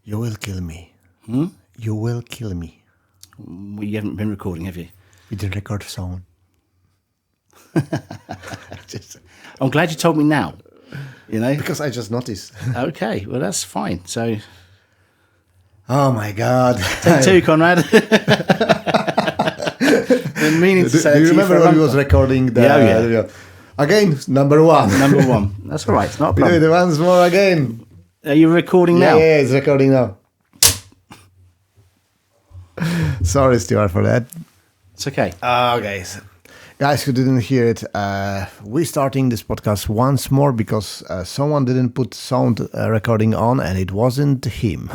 You will kill me. Hmm? You will kill me. Well, you haven't been recording, have you? With the record sound. I'm glad you told me now. Because I just noticed. Okay, well that's fine. So, Oh my God. take two, Konrad. Been meaning to say Do you that to remember for a when we long was time. recording the... Yeah. Again, number one. Number one. That's all right. It's not a We do problem. it once more again. Are you recording Yeah, now? yeah, it's recording now. Sorry, Stuart, for that. It's okay. Okay. Guys who didn't hear it, we're starting this podcast once more because someone didn't put sound recording on and it wasn't him.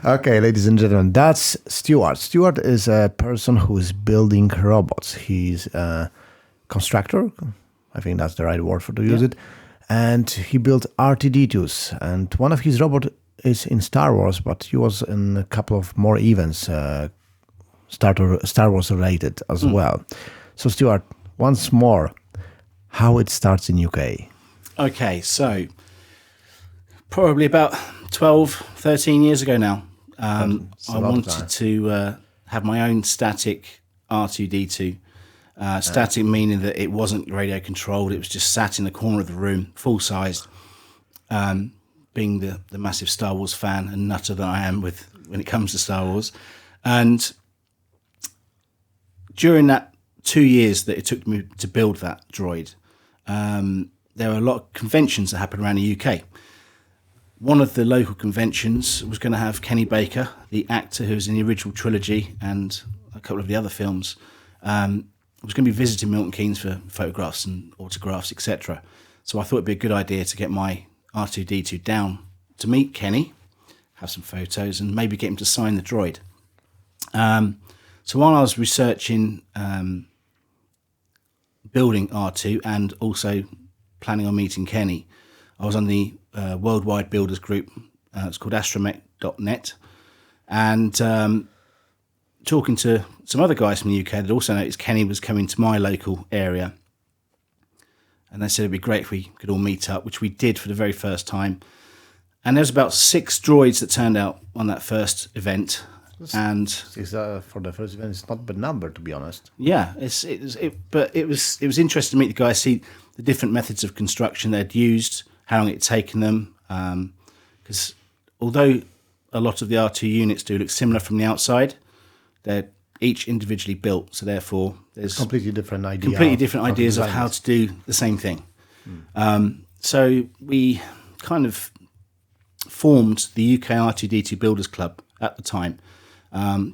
Okay, ladies and gentlemen, that's Stuart. Stuart is a person who is building robots. He's a constructor. I think that's the right word to use it. And he built R2D2s. And one of his robots is in Star Wars, but he was in a couple of more events, Star Wars related as well. So, Stuart, once more, how it starts in UK. Okay, so probably about 12, 13 years ago now, I wanted to have my own static R2D2. Static meaning that it wasn't radio controlled, it was just sat in the corner of the room, full sized. Being the massive Star Wars fan and nutter that I am when it comes to Star Wars. And during that 2 years that it took me to build that droid, there were a lot of conventions that happened around the UK. One of the local conventions was going to have Kenny Baker, the actor who was in the original trilogy and a couple of the other films, was going to be visiting Milton Keynes for photographs and autographs, etc. So I thought it'd be a good idea to get my R2D2 down to meet Kenny, have some photos, and maybe get him to sign the droid. So while I was researching building R2 and also planning on meeting Kenny, I was on the worldwide builders group. It's called astromech.net, and talking to some other guys from the UK that also noticed Kenny was coming to my local area. And they said it'd be great if we could all meet up, which we did for the very first time. And there was about 6 droids that turned out on that first event. And for the first event, it's not a bad number, to be honest. yeah, but it was interesting to meet the guys, see the different methods of construction they'd used, how long it'd taken them. Because although a lot of the R2 units do look similar from the outside, they're each individually built, so therefore there's Completely different ideas of how to do the same thing. So we kind of formed the UK R2D2 Builders Club at the time.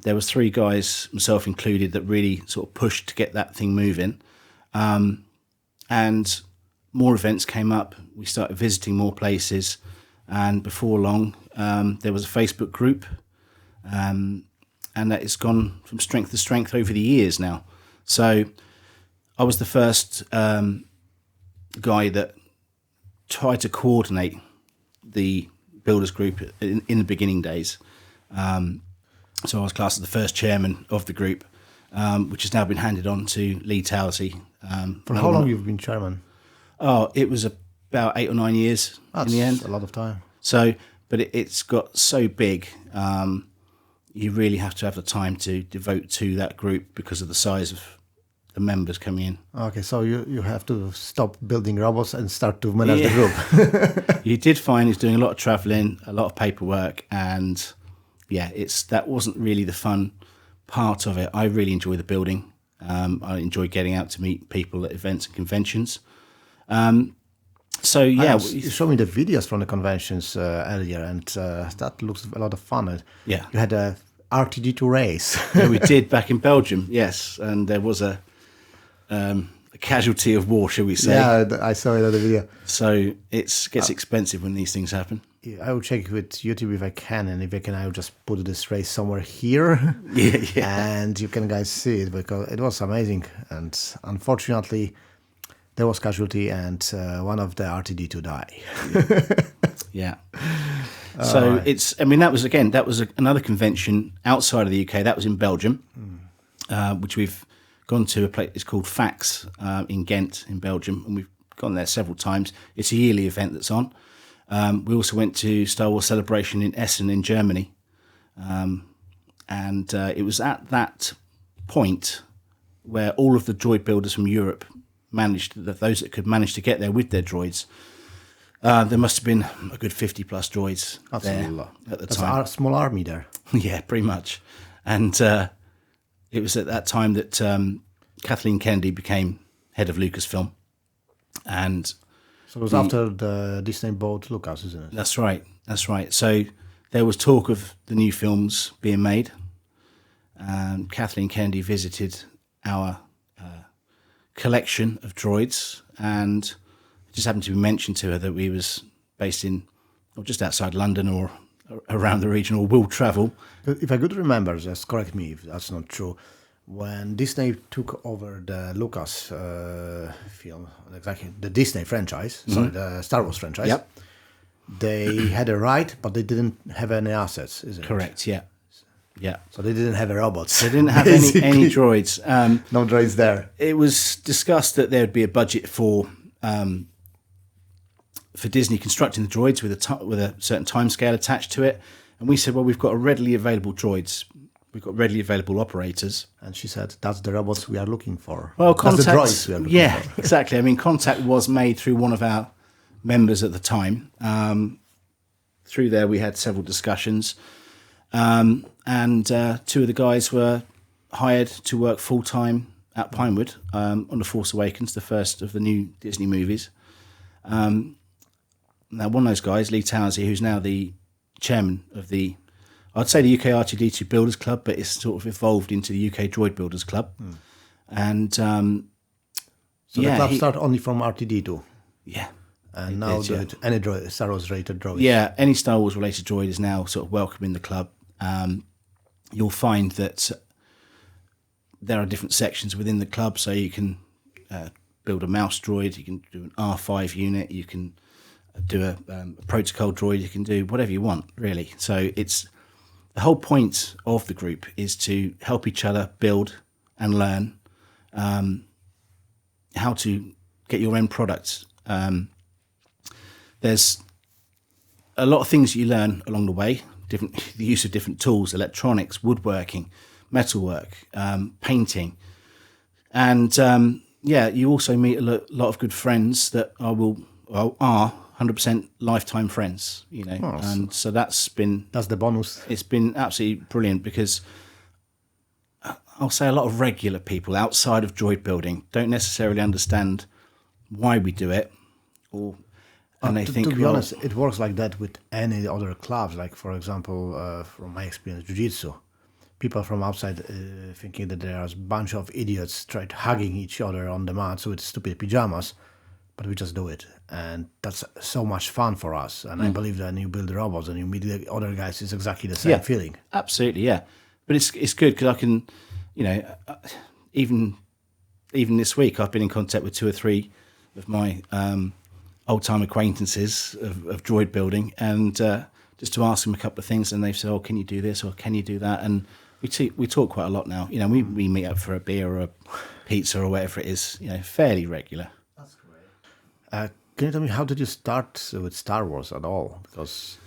There was 3 guys, myself included, that really sort of pushed to get that thing moving. And more events came up. We started visiting more places, and before long, there was a Facebook group, and that has gone from strength to strength over the years now. So I was the first guy that tried to coordinate the builders group in the beginning days. So I was classed as the first chairman of the group, which has now been handed on to Lee Towersey. For how long you've been chairman? Oh, it was about 8 or 9 years in the end. That's a lot of time. So, but it's got so big, you really have to have the time to devote to that group because of the size of the members coming in. Okay, so you have to stop building robots and start to manage the group. You did find he's doing a lot of travelling, a lot of paperwork, and that wasn't really the fun part of it. I really enjoy the building. I enjoy getting out to meet people at events and conventions. You showed me the videos from the conventions earlier, and that looks a lot of fun. Yeah, you had a R2D2 race. Yeah, we did back in Belgium. Yes, and there was a casualty of war, shall we say? Yeah, I saw it on the video. So it gets expensive when these things happen. Yeah, I will check with YouTube if I can, and if I can, I will just put this race somewhere here. Yeah. And you can guys see it because it was amazing. And unfortunately, there was casualty, and one of the R2D2 died. Yeah. So that was another convention outside of the UK. That was in Belgium, which we've gone to a place. It's called FAX in Ghent in Belgium, and we've gone there several times. It's a yearly event that's on. We also went to Star Wars Celebration in Essen in Germany. And it was at that point where all of the droid builders from Europe those that could manage to get there with their droids, there must have been a good 50 plus droids there at the time. That's a small army there. Yeah, pretty much. And it was at that time that Kathleen Kennedy became head of Lucasfilm. And so it was after the Disney bought Lucas, isn't it? That's right. That's right. So there was talk of the new films being made. And Kathleen Kennedy visited our collection of droids, and it just happened to be mentioned to her that we was based in, or just outside London or around the region, or will travel. If I could remember, just correct me if that's not true, when Disney took over the Lucas film, exactly, the Disney franchise, sorry, the Star Wars franchise, Yep. They had a right, but they didn't have any assets, isn't it? Correct, yeah. Yeah. So they didn't have robots. They didn't have any droids. No droids there. It was discussed that there would be a budget for Disney constructing the droids with a certain timescale attached to it. And we said, well, we've got readily available droids. We've got readily available operators. And she said, that's the robots we are looking for. Well, that's the droids we are looking for. Exactly. I mean, contact was made through one of our members at the time. Through there, we had several discussions. And two of the guys were hired to work full-time at Pinewood on The Force Awakens, the first of the new Disney movies. Now, one of those guys, Lee Towersey, who's now the chairman of I'd say the UK R2D2 Builders Club, but it's sort of evolved into the UK Droid Builders Club. And so the club started only from R2D2? Yeah. And now any droid, Star Wars related droid? Yeah, any Star Wars related droid is now sort of welcome in the club. You'll find that there are different sections within the club, so you can build a mouse droid, you can do an R5 unit, you can do a protocol droid, you can do whatever you want, really. So it's the whole point of the group is to help each other build and learn how to get your end product. There's a lot of things you learn along the way, the use of different tools, electronics, woodworking, metalwork, painting. And you also meet a lot of good friends that are 100% lifetime friends, you know. Oh, and so that's the bonus. It's been absolutely brilliant, because I'll say a lot of regular people outside of droid building don't necessarily understand why we do it, and they think, to be honest, it works like that with any other clubs. Like, for example, from my experience, jiu-jitsu. People from outside thinking that there are a bunch of idiots hugging each other on the mat with stupid pajamas, but we just do it. And that's so much fun for us. And I believe that when you build robots and you meet the other guys, it's exactly the same feeling. Absolutely, yeah. But it's good because I can, you know, even this week I've been in contact with 2 or 3 of my old-time acquaintances of droid building, and just to ask them a couple of things, and they've said, oh, can you do this or can you do that? And we talk quite a lot now. You know, we meet up for a beer or a pizza or whatever it is, you know, fairly regular. That's great. Can you tell me, how did you start with Star Wars at all? Because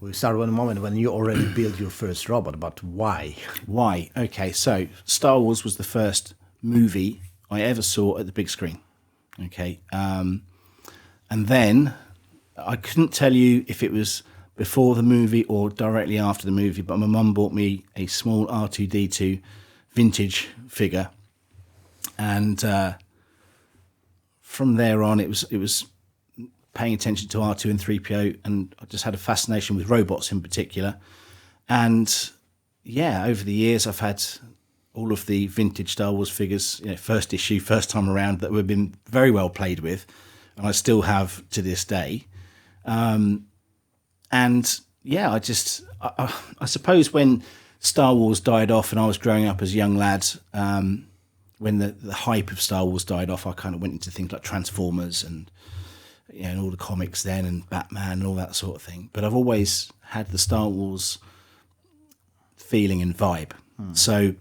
we started at a moment when you already built your first robot, but why? Why? Okay, so Star Wars was the first movie I ever saw at the big screen. Okay, and then I couldn't tell you if it was before the movie or directly after the movie, but my mum bought me a small R2D2 vintage figure, and from there on, it was paying attention to R2 and 3PO, and I just had a fascination with robots in particular. And yeah, over the years, I've had all of the vintage Star Wars figures, you know, first issue, first time around, that have been very well played with, and I still have to this day. And yeah, I suppose when Star Wars died off and I was growing up as a young lad, when the hype of Star Wars died off, I kind of went into things like Transformers and, you know, and all the comics then, and Batman and all that sort of thing. But I've always had the Star Wars feeling and vibe. So,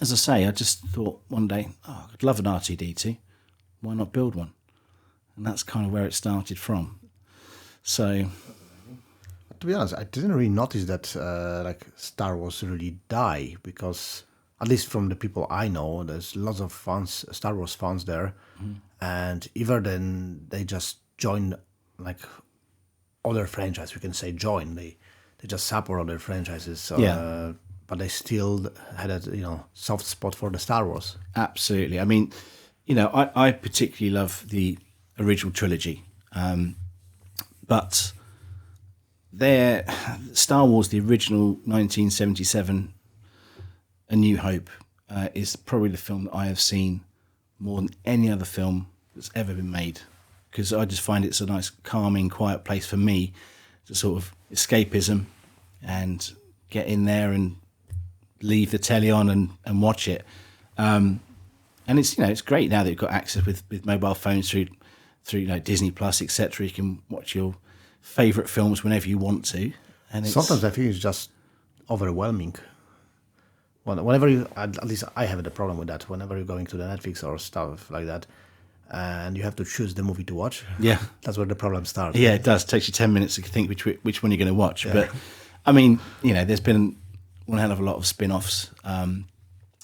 as I say, I just thought one day, oh, I'd love an R2D2. Why not build one? And that's kind of where it started from. So, To be honest, I didn't really notice that like Star Wars really die, because at least from the people I know, there's lots of fans, Star Wars fans there, and either then they just join like other franchise. We can say join. They just support other franchises. So, Yeah. but they still had a soft spot for the Star Wars. absolutely. I mean, I particularly love the original trilogy, but Star Wars, the original 1977, A New Hope, is probably the film that I have seen more than any other film that's ever been made, because I just find it's a nice, calming, quiet place for me to sort of escapism and get in there and leave the telly on and watch it. And it's it's great now that you've got access with mobile phones through Disney Plus, etc. You can watch your favourite films whenever you want to. And Sometimes I think it's just overwhelming. Whenever you, at least I have the problem with that. Whenever you're going to the Netflix or stuff like that, and you have to choose the movie to watch, Yeah. that's where the problem starts. Yeah, it does. It takes you 10 minutes to think which one you're going to watch. Yeah. But, I mean, there's been one hell of a lot of spin-offs,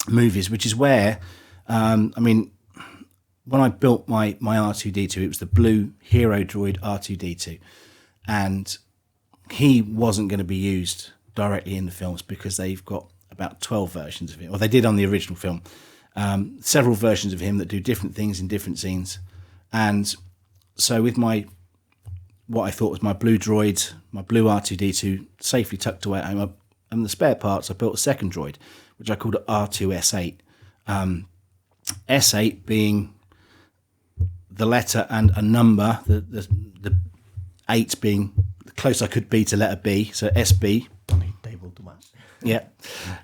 movies, which is where, when I built my R2D2, it was the blue hero droid R2D2. And he wasn't going to be used directly in the films because they've got about 12 versions of him. Or they did on the original film. Several versions of him that do different things in different scenes. And so with what I thought was my blue droid, my blue R2D2, safely tucked away at home, and the spare parts, I built a second droid, which I called R2S8. S8 being the letter and a number, the 8 being the close I could be to letter B, so SB. Table too much. Yeah.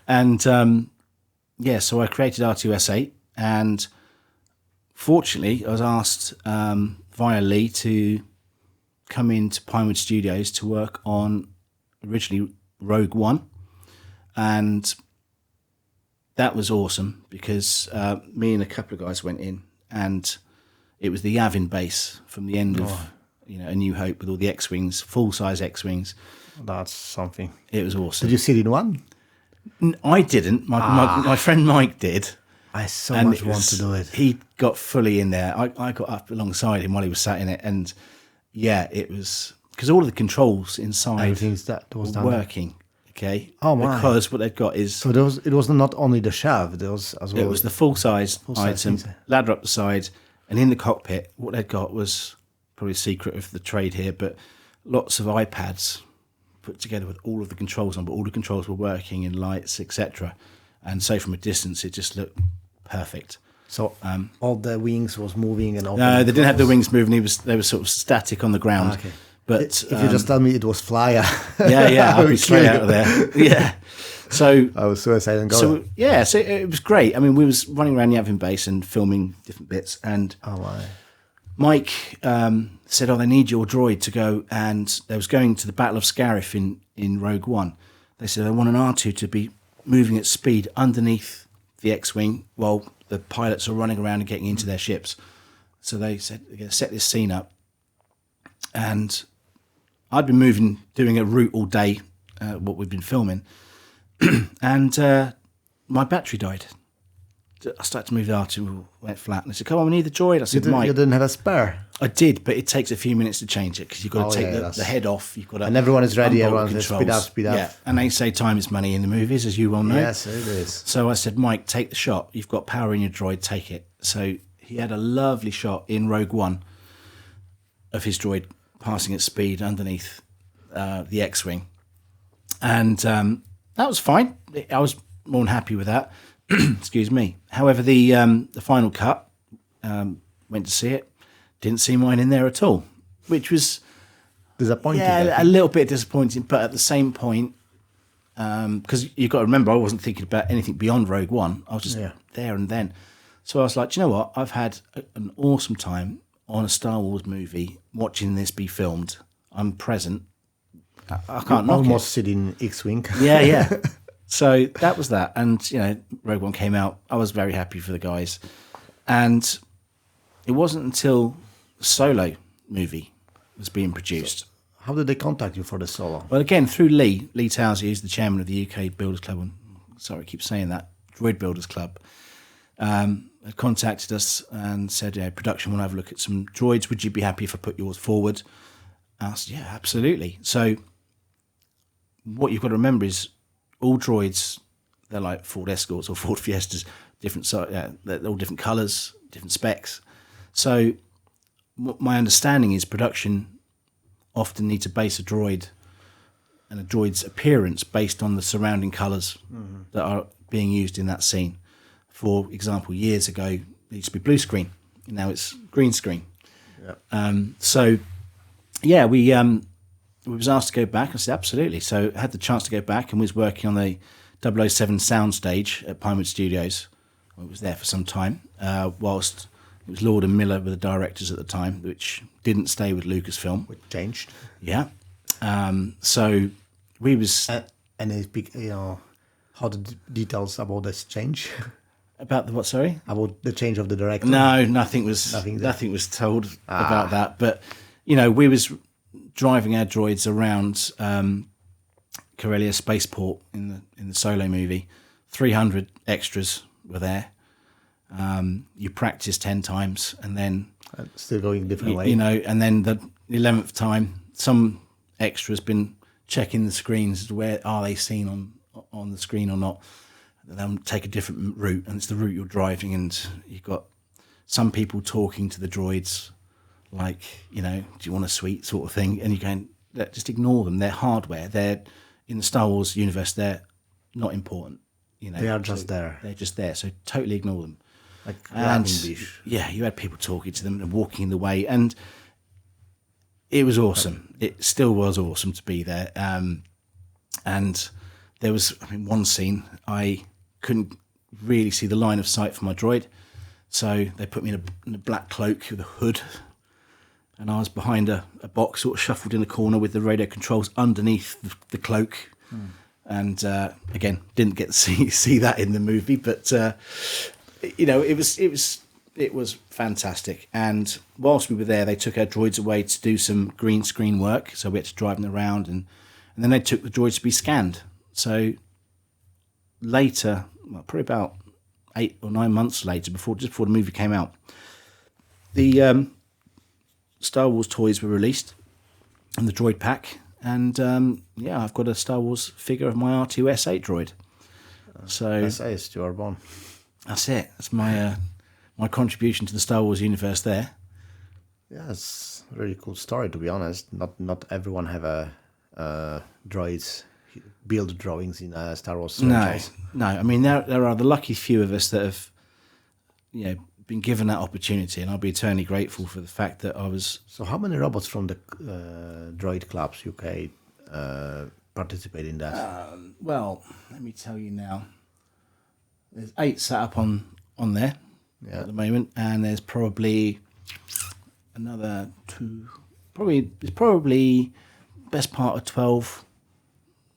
And so I created R2S8, and fortunately I was asked via Lee to come into Pinewood Studios to work on originally Rogue One. And that was awesome because me and a couple of guys went in, and it was the Yavin base from the end of A New Hope with all the X-Wings, full-size X-Wings. That's something. It was awesome. Did you see it in one? I didn't. My friend Mike did. I so much want to do it. He got fully in there. I got up alongside him while he was sat in it, and yeah, it was because all of the controls inside was were working. Okay. Oh my! Because what they've got is it was not only the shaft. There was as well. It was the full-size item, ladder up the side, and in the cockpit, what they'd got was probably a secret of the trade here, but lots of iPads put together with all of the controls on, but all the controls were working in lights, etc. And so from a distance, it just looked perfect. So all the wings was moving and no, they didn't have the wings moving. They were sort of static on the ground. Okay. But if you just tell me it was flyer, I'll be straight out of there. Yeah. So I was suicide and go. So it was great. I mean, we was running around Yavin base and filming different bits, and Mike said, "Oh, they need your droid to go." And they was going to the Battle of Scarif in Rogue One. They said they want an R2 to be moving at speed underneath the X-wing while the pilots are running around and getting into their ships. So they said they're going to set this scene up, and I'd been doing a route all day, what we've been filming, and my battery died. I started to move the R2, went flat, and they said, "Come on, we need the droid." I said, "Mike, you didn't have a spare." I did, but it takes a few minutes to change it because you've got to take the head off. You've got to, and everyone is ready. Everyone's Everyone says, speed up. Yeah, and they say time is money in the movies, as you well know. Yes, it is. So I said, "Mike, take the shot. You've got power in your droid. Take it." So he had a lovely shot in Rogue One of his droid passing at speed underneath the X-wing, and that was fine. I was more than happy with that. Excuse me. However, the final cut, went to see it, didn't see mine in there at all, which was disappointing. Yeah, a little bit disappointing, but at the same point, because you've got to remember, I wasn't thinking about anything beyond Rogue One. I was just there and then. So I was like, do you know what? I've had an awesome time on a Star Wars movie, watching this be filmed. I'm present. I can't knock almost it. sit in X-wing. Yeah. So that was that. And, Rogue One came out. I was very happy for the guys. And it wasn't until the Solo movie was being produced. How did they contact you for the solo? Well, again, through Lee Towsey, who's the chairman of the UK Builders Club, and sorry, I keep saying that, Droid Builders Club, had contacted us and said, yeah, production want to have a look at some droids. Would you be happy if I put yours forward? I said, yeah, absolutely. So what you've got to remember is all droids, they're like Ford Escorts or Ford Fiestas, different, they're all different colours, different specs. So what my understanding is production often need to base a droid and a droid's appearance based on the surrounding colours that are being used in that scene. For example, years ago, it used to be blue screen. Now it's green screen. Yeah. We was asked to go back. I said, absolutely. So I had the chance to go back and was working on the 007 soundstage at Pinewood Studios. I was there for some time, whilst it was Lord and Miller were the directors at the time, which didn't stay with Lucasfilm. Which changed. Yeah. So we was... and it's big, how the details about this change? About the what, sorry? About the change of the director? No, nothing was told about that. But, we was driving our droids around Corellia Spaceport in the Solo movie. 300 extras were there. You practice 10 times and then... still going different way. And then the 11th time, some extra's been checking the screens, where are they seen on the screen or not. They'll take a different route, and it's the route you're driving, and you've got some people talking to the droids, like, do you want a sweet sort of thing? And you're going, just ignore them. They're hardware. They're in the Star Wars universe. They're not important. They are just there. They're just there. So totally ignore them. Like and yeah, you had people talking to them and walking in the way, and it was awesome. It still was awesome to be there. And there was, one scene I couldn't really see the line of sight for my droid, so they put me in a black cloak with a hood, and I was behind a box, sort of shuffled in a corner with the radio controls underneath the cloak. And again, didn't get to see that in the movie, but it was fantastic. And whilst we were there, they took our droids away to do some green screen work, so we had to drive them around, and then they took the droids to be scanned. So later, probably about 8 or 9 months later, just before the movie came out, the Star Wars toys were released and the droid pack, and I've got a Star Wars figure of my R2S8 droid. So SA is Stuart Bone. That's it. That's my contribution to the Star Wars universe there. Yeah, it's a really cool story, to be honest. Not everyone have a droids build drawings in a Star Wars franchise. No. There are the lucky few of us that have, been given that opportunity, and I'll be eternally grateful for the fact that I was. So, how many robots from the Droid Clubs UK participate in that? Well, let me tell you now. There's 8 set up on there at the moment, and there's probably another 2. It's probably best part of 12.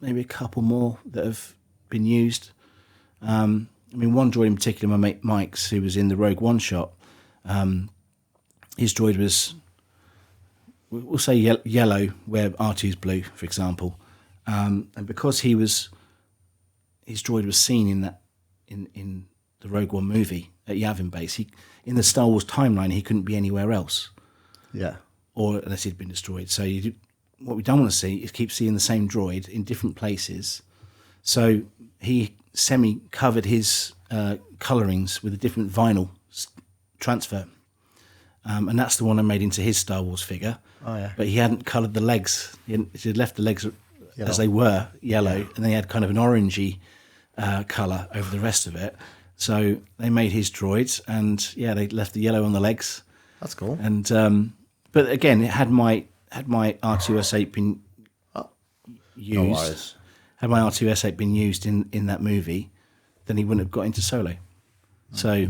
Maybe a couple more that have been used. One droid in particular, my mate Mike's, who was in the Rogue One shot, his droid was, we'll say yellow, where R2's blue, for example. And because his droid was seen in the Rogue One movie at Yavin Base, in the Star Wars timeline, he couldn't be anywhere else. Yeah. Or unless he'd been destroyed. So what we don't want to see is keep seeing the same droid in different places. So he semi-covered his colourings with a different vinyl transfer. And that's the one I made into his Star Wars figure. Oh, yeah. But he hadn't coloured the legs. He had left the legs as they were, yellow, and then he had kind of an orangey colour over the rest of it. So they made his droids, and they left the yellow on the legs. That's cool. And but again, it had my R2S8 been used, had my R2S8 been used in that movie, then he wouldn't have got into Solo. So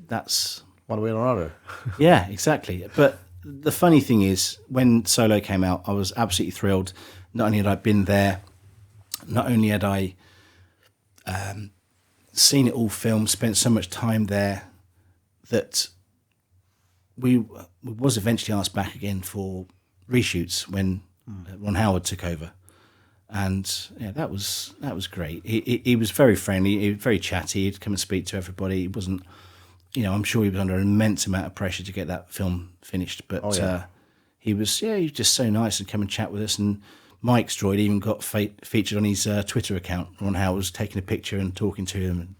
that's one way or another. Yeah, exactly. But the funny thing is, when Solo came out, I was absolutely thrilled. Not only had I been there, not only had I seen it all filmed, spent so much time there, that we was eventually asked back again for reshoots when Ron Howard took over, and yeah, that was great. He was very friendly, he was very chatty. He'd come and speak to everybody. He wasn't, I'm sure he was under an immense amount of pressure to get that film finished, but he was just so nice and come and chat with us. And Mike's droid even got featured on his Twitter account. Ron Howard was taking a picture and talking to him. And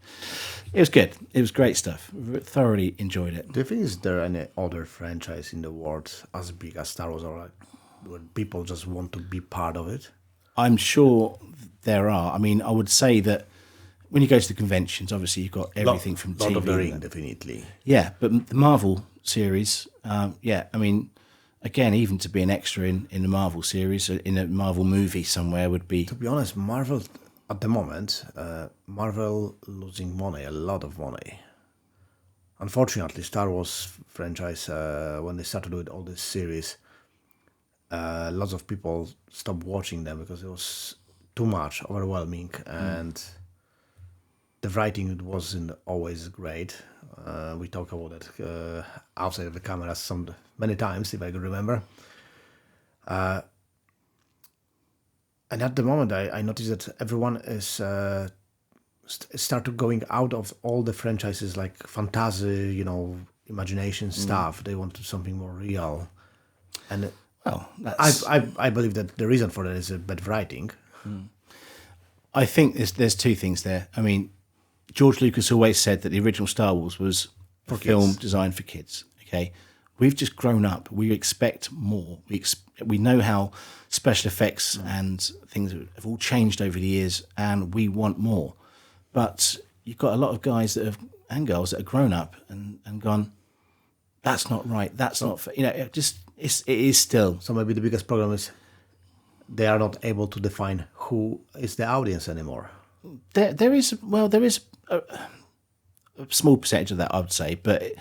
it was good. It was great stuff. Thoroughly enjoyed it. Do you think is there any other franchise in the world as big as Star Wars, or like when people just want to be part of it? I'm sure there are. I mean, I would say that when you go to the conventions, obviously you've got everything from TV. Lord of the Ring, definitely. Yeah, but the Marvel series, I mean, again, even to be an extra in the Marvel series, in a Marvel movie somewhere would be... To be honest, Marvel, at the moment, Marvel losing money, a lot of money. Unfortunately, Star Wars franchise, when they started with all this series, lots of people stopped watching them because it was too much, overwhelming, and the writing wasn't always great. We talk about it outside of the camera many times, if I can remember. And at the moment, I noticed that everyone is started going out of all the franchises like fantasy, imagination stuff. They wanted something more real, and I believe that the reason for that is bad writing. I think there's two things there. I mean, George Lucas always said that the original Star Wars was a film designed for kids. Okay, we've just grown up. We expect more. We know how special effects and things have all changed over the years, and we want more. But you've got a lot of guys and girls that have grown up and gone, that's not right. That's not fair. It is still. So maybe the biggest problem is they are not able to define who is the audience anymore. There is a small percentage of that, I would say, but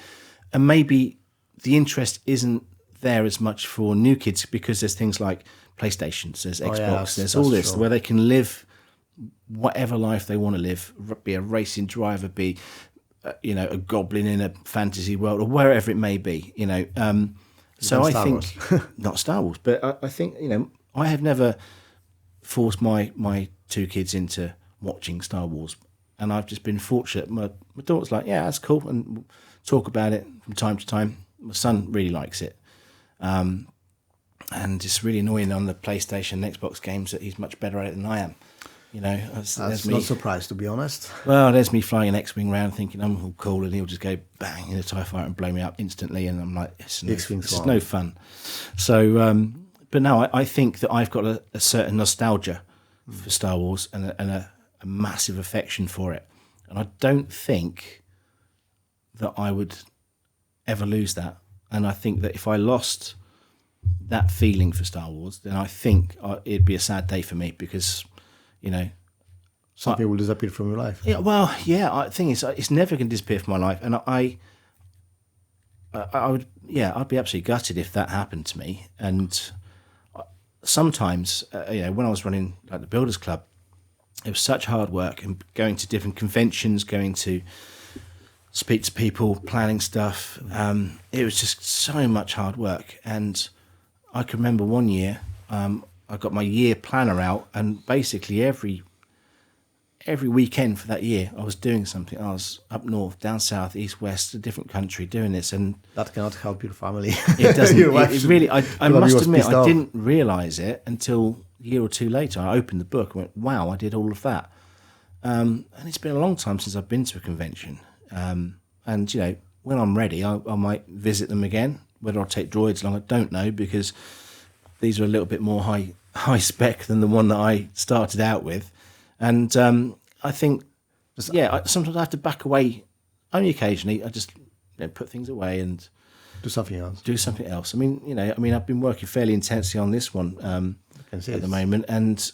maybe the interest isn't there as much for new kids because there's things like PlayStations, there's Xbox, there's all this where they can live whatever life they want to live, be a racing driver, be a goblin in a fantasy world, or wherever it may be. So I think not Star Wars, but I think I have never forced my two kids into watching Star Wars, and I've just been fortunate. My daughter's like, yeah, that's cool, and we'll talk about it from time to time. My son really likes it, and it's really annoying on the PlayStation and Xbox games that he's much better at it than I am. That's not surprised, to be honest. Well, there's me flying an X-wing around thinking I'm all cool, and he'll just go bang in a TIE fighter and blow me up instantly, and I'm like, it's no fun. So, but no, I think that I've got a certain nostalgia for Star Wars and a massive affection for it, and I don't think that I would ever lose that. And I think that if I lost that feeling for Star Wars, then I think it'd be a sad day for me because, something will disappear from your life. Yeah, well, yeah. I think it's never going to disappear from my life, and I would, I'd be absolutely gutted if that happened to me. And sometimes, when I was running like the Builders Club, it was such hard work and going to different conventions, going to speak to people, planning stuff. It was just so much hard work. And I can remember one year, I got my year planner out, and basically every weekend for that year, I was doing something. I was up north, down south, east, west, a different country doing this. And that cannot help your family. It doesn't. it really, I must admit, I didn't realise it until a year or two later. I opened the book and went, wow, I did all of that. And it's been a long time since I've been to a convention. And, when I'm ready, I might visit them again. Whether I'll take Droids along, I don't know, because these are a little bit more high spec than the one that I started out with. And I think, sometimes I have to back away. Only occasionally, I just put things away and do something else. I mean, I've been working fairly intensely on this one at the moment, and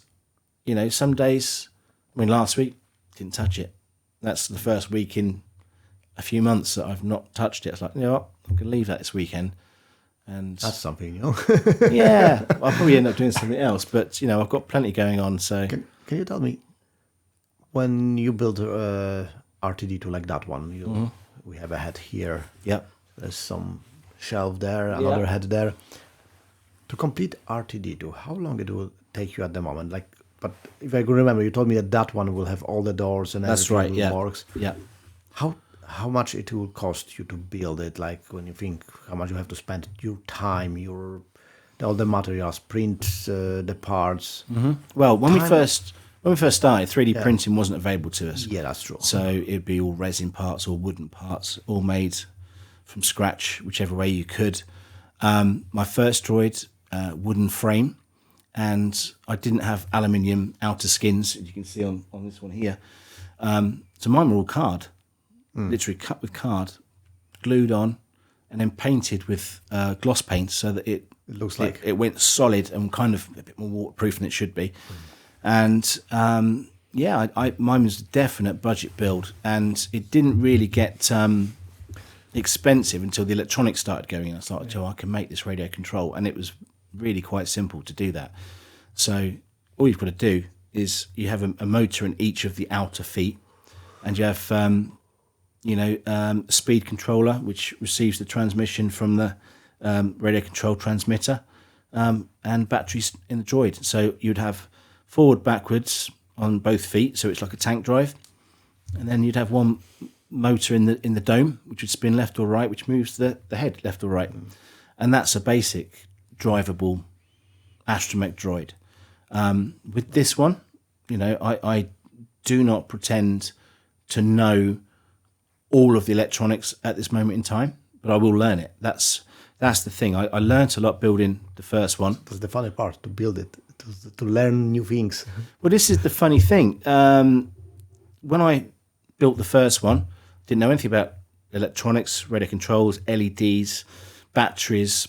some days. I mean, last week didn't touch it. That's the first week in a few months that I've not touched it. It's like, what? I'm going to leave that this weekend. And that's something, Yeah, I'll probably end up doing something else, but I've got plenty going on. So, can you tell me, when you build R2D2 like that one, we have a head here. Yeah, there's some shelf there, another head there. To complete RTD2, how long it will take you at the moment? Like, but if I could remember, you told me that one will have all the doors and That's everything right. Yeah. works. Yeah. How much it will cost you to build it? Like when you think how much you have to spend your time, all the materials, print the parts. Well, when we Time- first started, 3D printing wasn't available to us. Yeah, that's true. So it'd be all resin parts or wooden parts, all made from scratch, whichever way you could. My first droid, wooden frame, and I didn't have aluminium outer skins, as you can see on this one here. So mine were all card, literally cut with card, glued on, and then painted with gloss paint so that it looks like it went solid and kind of a bit more waterproof than it should be. And mine was a definite budget build, and it didn't really get expensive until the electronics started going in. I thought, I can make this radio control, and it was really quite simple to do that. So all you've got to do is you have a motor in each of the outer feet, and you have a speed controller which receives the transmission from the radio control transmitter, and batteries in the droid. So you'd have forward, backwards on both feet, so it's like a tank drive, and then you'd have one motor in the dome which would spin left or right, which moves the head left or right, and that's a basic drivable astromech droid. With this one, I do not pretend to know all of the electronics at this moment in time, but I will learn it. That's the thing. I learnt a lot building the first one. That's the funny part, to build it, to learn new things. Well, this is the funny thing. When I built the first one, didn't know anything about electronics, radio controls, LEDs, batteries,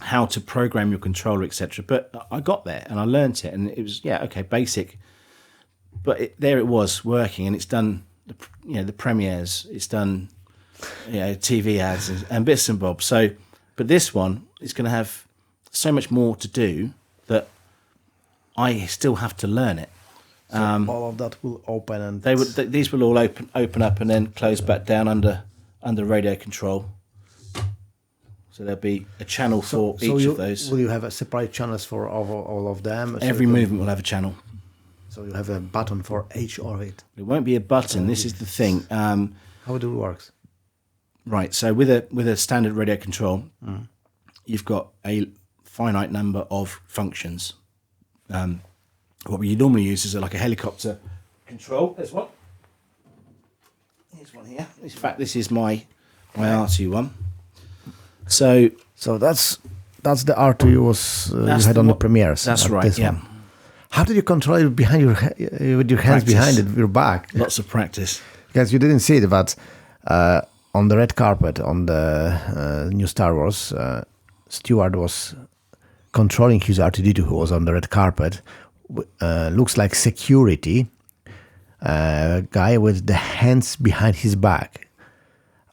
how to program your controller, etc. But I got there and I learnt it, and it was basic. But there it was working, and it's done the premieres, it's done TV ads and bits and bobs. So, but this one is going to have so much more to do that I still have to learn it. So all of that will open, and these will all open up and then close back down under radio control. So there'll be a channel for each of those. Will you have a separate channels for all of them? Every movement will have a channel. So you have a button for each of it. It won't be a button. This is the thing. How it works? Right. So with a standard radio control, you've got a finite number of functions. What we normally use is like a helicopter control. There's one. Here's one here. In fact, this is my R2 one. So that's the R2 you had on the premieres. That's right. Yeah. One. How did you control it behind with your hands behind it, your back? Lots of practice. Because you didn't see it, but on the red carpet on the new Star Wars, Stuart was controlling his R2D2, who was on the red carpet. Looks like security guy with the hands behind his back.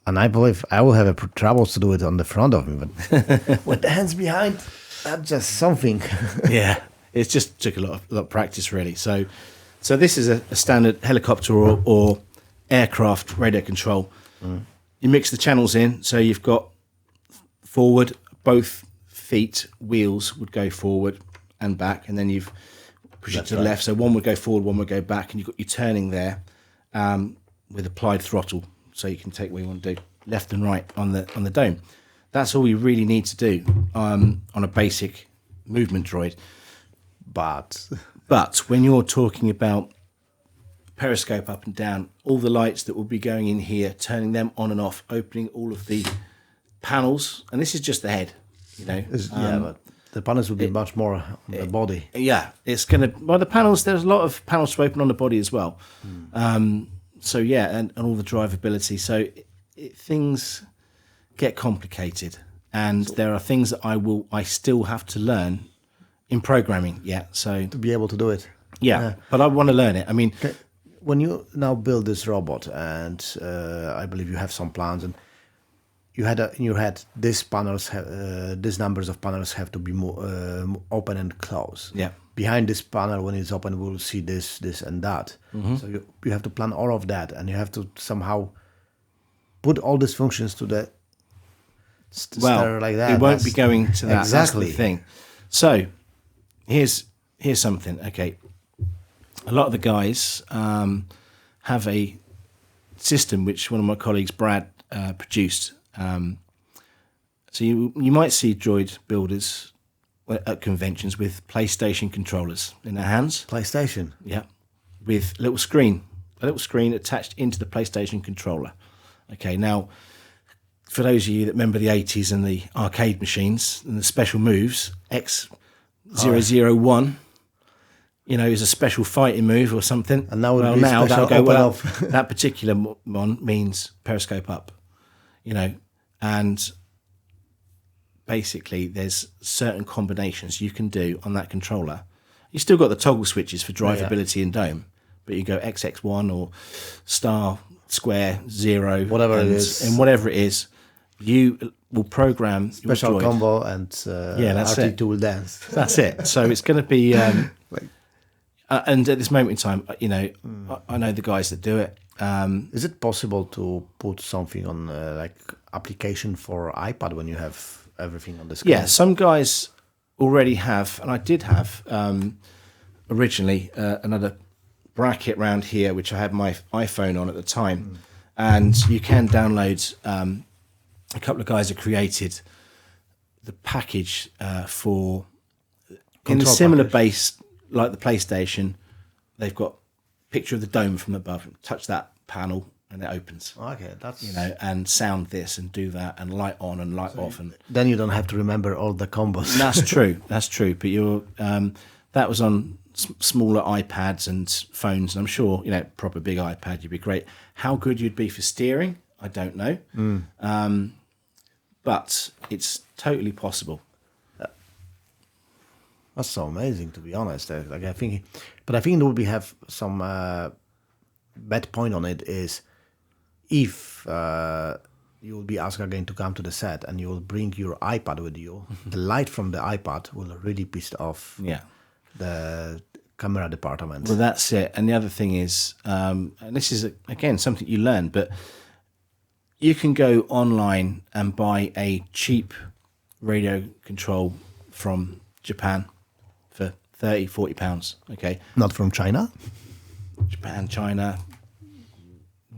And I believe I will have troubles to do it on the front of me, but with the hands behind, that's just something. Yeah, it just took a lot of practice, really. So this is a standard helicopter or aircraft radio control. You mix the channels in, so you've got forward, both feet, wheels would go forward and back, and then you've pushed it to the left. So one would go forward, one would go back, and you've got your turning there with applied throttle. So you can take what you want to do, left and right on the dome. That's all you really need to do on a basic movement droid. But when you're talking about periscope up and down, all the lights that will be going in here, turning them on and off, opening all of the panels, and this is just the head, but the panels will be much more on the body. Yeah, it's going to... Well, the panels, there's a lot of panels to open on the body as well. So yeah, and all the drivability. So things get complicated, and there are things that I still have to learn in programming. Yeah, so to be able to do it. Yeah, but I want to learn it. I mean, when you now build this robot, and I believe you have some plans, and you had in your head these numbers of panels have to be more open and close. Yeah. Behind this panel, when it's open, we'll see this, and that. So you have to plan all of that, and you have to somehow put all these functions to stir like that. It won't be going to that. Exactly. That's the thing. So here's something. Okay, a lot of the guys have a system which one of my colleagues, Brad, produced. So you might see droid builders at conventions with PlayStation controllers in their hands. PlayStation. Yeah, with a little screen attached into the PlayStation controller. Okay, now for those of you that remember the 80s and the arcade machines and the special moves, X001, is a special fighting move or something. And now that'll go that particular one means periscope up, and basically there's certain combinations you can do on that controller. You still got the toggle switches for drivability and dome, but you go XX1 or star, square, 0, whatever it is, and whatever it is, you will program special combo, and that's RT2 it. will dance. That's it. So it's going to be, and at this moment in time, I know the guys that do it. Is it possible to put something on like application for iPad when you have everything on the screen? Yeah, some guys already have, and I did have originally another bracket round here, which I had my iPhone on at the time, and you can download. A couple of guys have created the package for in a similar base like the PlayStation. They've got a picture of the dome from above. Touch that panel and it opens. Okay, that's and sound this and do that and light on and light off, and then you don't have to remember all the combos. That's true. That's true. But you're that was on smaller iPads and phones, and I'm sure proper big iPad, you'd be great. How good you'd be for steering, I don't know. But it's totally possible. That's so amazing, to be honest. I think it would be have some bad point on it is if you will be asked again to come to the set and you will bring your iPad with you, the light from the iPad will really piss off the camera department. Well, that's it. And the other thing is, and this is again something you learn, but you can go online and buy a cheap radio control from Japan for £30-40. Okay, not from China. Japan, China,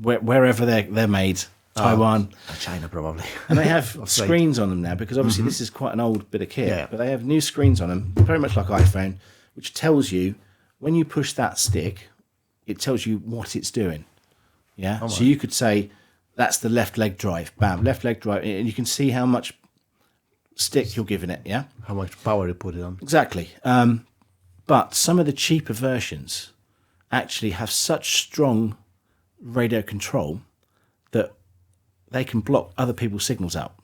wherever they're made, Taiwan, China probably, and they have screens on them now because obviously this is quite an old bit of kit. But they have new screens on them, very much like iPhone, which tells you when you push that stick, it tells you what it's doing. Yeah, so you could say, that's the left leg drive. Bam, left leg drive. And you can see how much stick you're giving it, yeah? How much power you put it on. Exactly. But some of the cheaper versions actually have such strong radio control that they can block other people's signals out.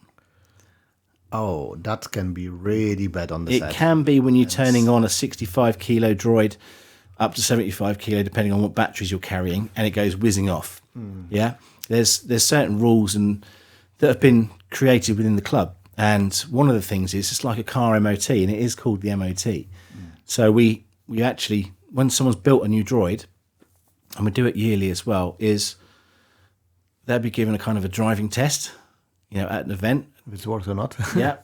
Oh, that can be really bad on the set. It can be when you're turning on a 65 kilo droid up to 75 kilo, depending on what batteries you're carrying, and it goes whizzing off. Yeah? There's certain rules that have been created within the club, and one of the things is it's like a car MOT, and it is called the MOT. So we actually, when someone's built a new droid, and we do it yearly as well, is they'll be given a kind of a driving test, at an event. If it's worked or not. Yeah,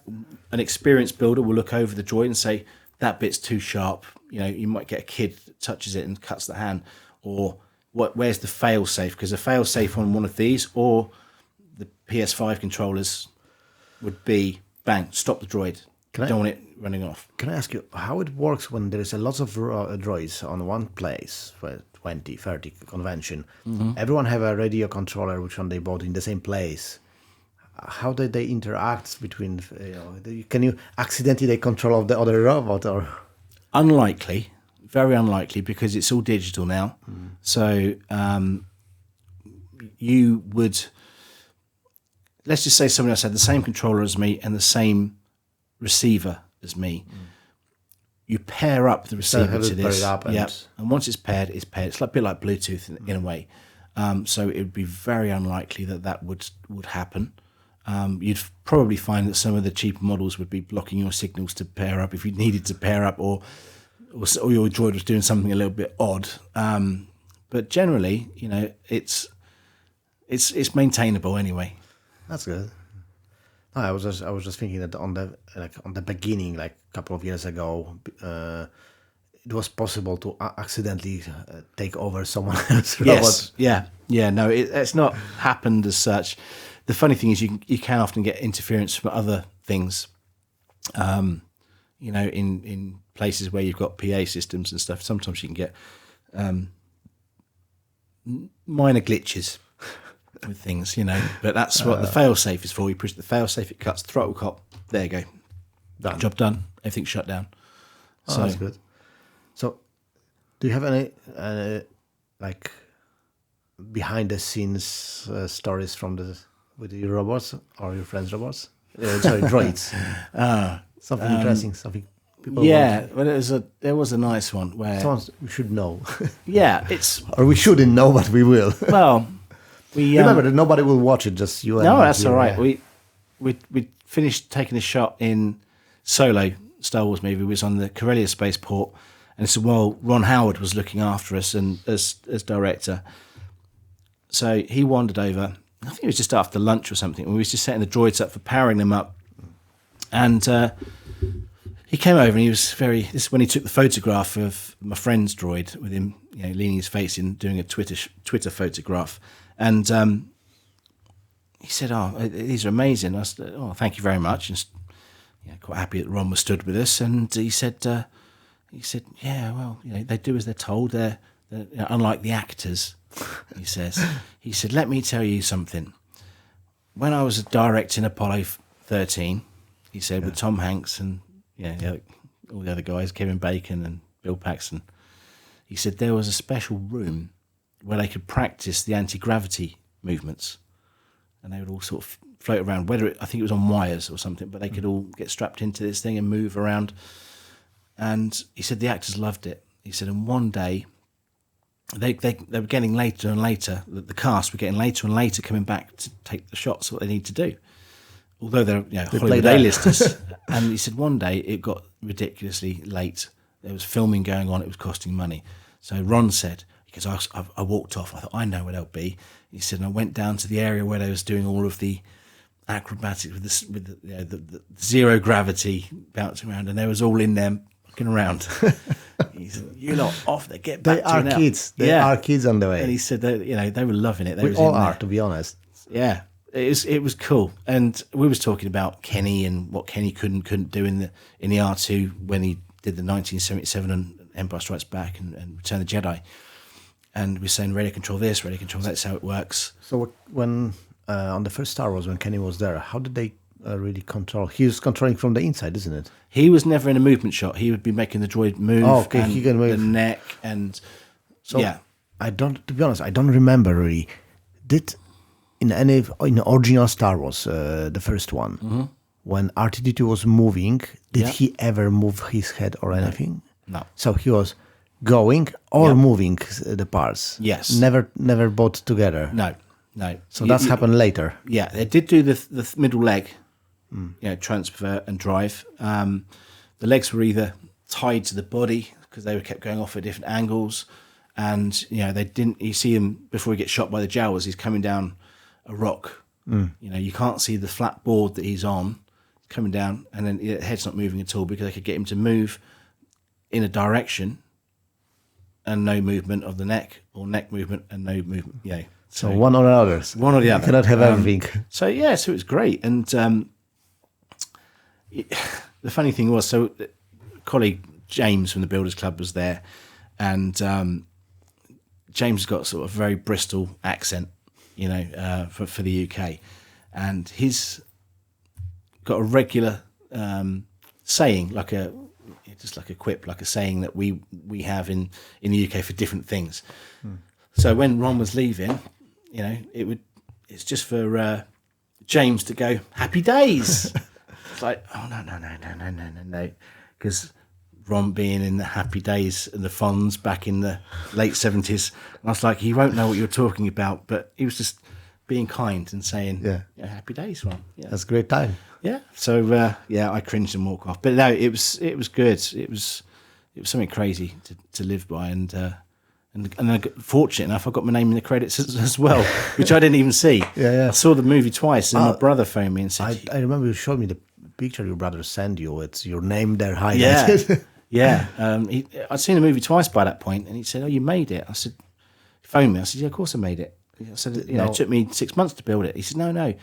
an experienced builder will look over the droid and say that bit's too sharp. You might get a kid that touches it and cuts the hand, or where's the fail safe? Because a fail safe on one of these or the PS5 controllers would be bang, stop the droid. Don't want it running off. Can I ask you how it works when there is a lot of droids on one place for 20, 30 convention? Everyone have a radio controller which one they bought in the same place. How did they interact between? Can you accidentally take control of the other robot or? Unlikely. Very unlikely, because it's all digital now. So you would, let's just say someone else had the same controller as me and the same receiver as me. You pair up the receiver to this. And once it's paired, it's paired. It's a bit like Bluetooth in a way. So it would be very unlikely that would happen. You'd probably find that some of the cheaper models would be blocking your signals to pair up if you needed to pair up, or your droid was doing something a little bit odd. But generally, it's maintainable anyway. That's good. I was just thinking that on the beginning, like a couple of years ago, it was possible to accidentally take over someone else's robot. Yes, yeah. No, it's not happened as such. The funny thing is, you can often get interference from other things. In places where you've got PA systems and stuff, sometimes you can get minor glitches with things, But that's what the fail-safe is for. You push the fail-safe, it cuts, throttle cop, there you go. Done. Job done. Everything's shut down. So that's good. So, do you have any like behind the scenes stories with your robots or your friends' robots? Sorry, droids. Something interesting. Something people. Yeah, well, there was a nice one where we should know. Yeah, it's or we shouldn't know, but we will. Well, we remember that nobody will watch it. Just you. No, that's all right. We finished taking a shot in Solo Star Wars movie. We was on the Corellia spaceport, and so while Ron Howard was looking after us and as director, so he wandered over. I think it was just after lunch or something. We was just setting the droids up for powering them up, and he came over and he was this is when he took the photograph of my friend's droid with him, leaning his face in, doing a Twitter photograph, and he said, "Oh, these are amazing." I said, "Oh, thank you very much." And quite happy that Ron was stood with us, and he said, "Yeah, well, they do as they're told. They're unlike the actors." He said, "Let me tell you something. When I was directing Apollo 13, he said, with Tom Hanks and all the other guys, Kevin Bacon and Bill Paxton, he said there was a special room where they could practice the anti-gravity movements, and they would all sort of float around. I think it was on wires or something, but they could all get strapped into this thing and move around." And he said the actors loved it. He said, and one day, they were getting later and later. The cast were getting later and later coming back to take the shots. What they need to do, although they're Hollywood A-listers. And he said one day it got ridiculously late. There was filming going on. It was costing money. So Ron said, because I walked off. I thought I know where they'll be. He said, and I went down to the area where they was doing all of the acrobatics with the zero gravity bouncing around, and they was all in there looking around. He said, "You lot off there, get back." They are kids. They are kids on the way. And he said that they were loving it. We all are, to be honest. Yeah, it was cool. And we was talking about Kenny and what Kenny couldn't do in the R2 when he did the 1977 and Empire Strikes Back and Return of the Jedi. And we're saying radio control this, radio control that's how it works. So when on the first Star Wars, when Kenny was there, how did they really control? He was controlling from the inside, isn't it? He was never in a movement shot. He would be making the droid move. Oh, okay, he can move the neck, and so to be honest, I don't remember really. In the original Star Wars, the first one, when R2D2 was moving, did he ever move his head or anything? No. So he was going or moving the parts. Yes. Never both together. No. So that's happened later. Yeah, they did do the middle leg, transfer and drive. The legs were either tied to the body because they were kept going off at different angles, and they didn't. You see him before he gets shot by the Jawas. He's coming down a rock. You can't see the flat board that he's on. He's coming down, and then the head's not moving at all because they could get him to move in a direction, and no movement of the neck, or neck movement and no movement. Yeah. So one or the other. One or the other. You cannot have everything. So it was great. And the funny thing was, so colleague James from the Builders Club was there, and James has got sort of a very Bristol accent, for the UK, and he's got a regular saying, like a quip, like a saying that we have in the UK for different things. So when Ron was leaving, it's just for James to go, "Happy days." It's like, oh no, because Ron being in the Happy Days and the Fonz back in the late 70s, and I was like, he won't know what you're talking about, but he was just being kind and saying, "Happy Days, Ron." Yeah. That's a great time. Yeah. So I cringed and walked off, but no, it was good. It was something crazy to live by, and And I got, fortunate enough, I got my name in the credits as well, which I didn't even see. Yeah. I saw the movie twice, and my brother phoned me and said, I remember you showed me the picture your brother sent you. It's your name there highlighted. Yeah. I'd seen the movie twice by that point, and he said, "Oh, you made it." I said, he phoned me. I said, "Yeah, of course I made it." I said, it took me 6 months to build it. He said, "No,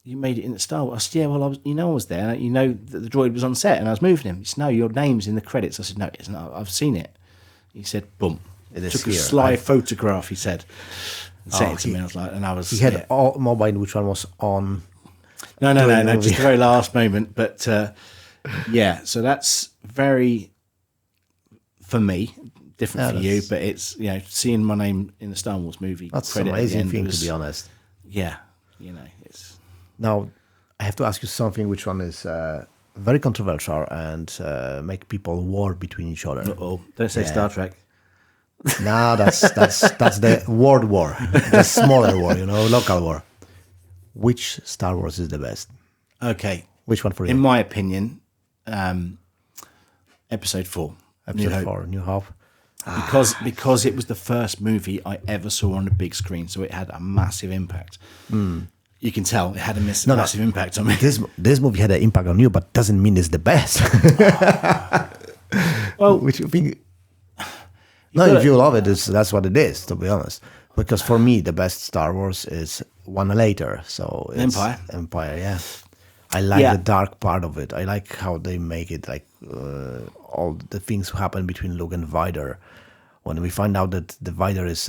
you made it in the Star Wars." I said, "Yeah, well, I was there. You know that the droid was on set, and I was moving him." He said, "No, your name's in the credits." I said, "No, it isn't. I've seen it." He said, "Boom." It Took here. a sly photograph, he said, and sent it to me. I was like, He had all mobile, which one was on. No, just the very last moment. But so that's very, for me, different for you. But it's seeing my name in the Star Wars movie. That's an amazing thing, to be honest. Yeah, it's. Now, I have to ask you something. Which one is very controversial and make people war between each other? Uh-oh, don't say Star Trek. No, that's the world war, the smaller war, local war. Which Star Wars is the best? Okay, which one for you? In my opinion, Episode 4. Episode 4, New Hope. Because it was the first movie I ever saw on the big screen, so it had a massive impact. You can tell it had a massive impact on me. This movie had an impact on you, but doesn't mean it's the best. Well, which you think? No, if you love it, that's what it is, to be honest. Because for me, the best Star Wars is one later. So it's Empire, yeah. I like the dark part of it. I like how they make it, like all the things happen between Luke and Vader. When we find out that the Vader is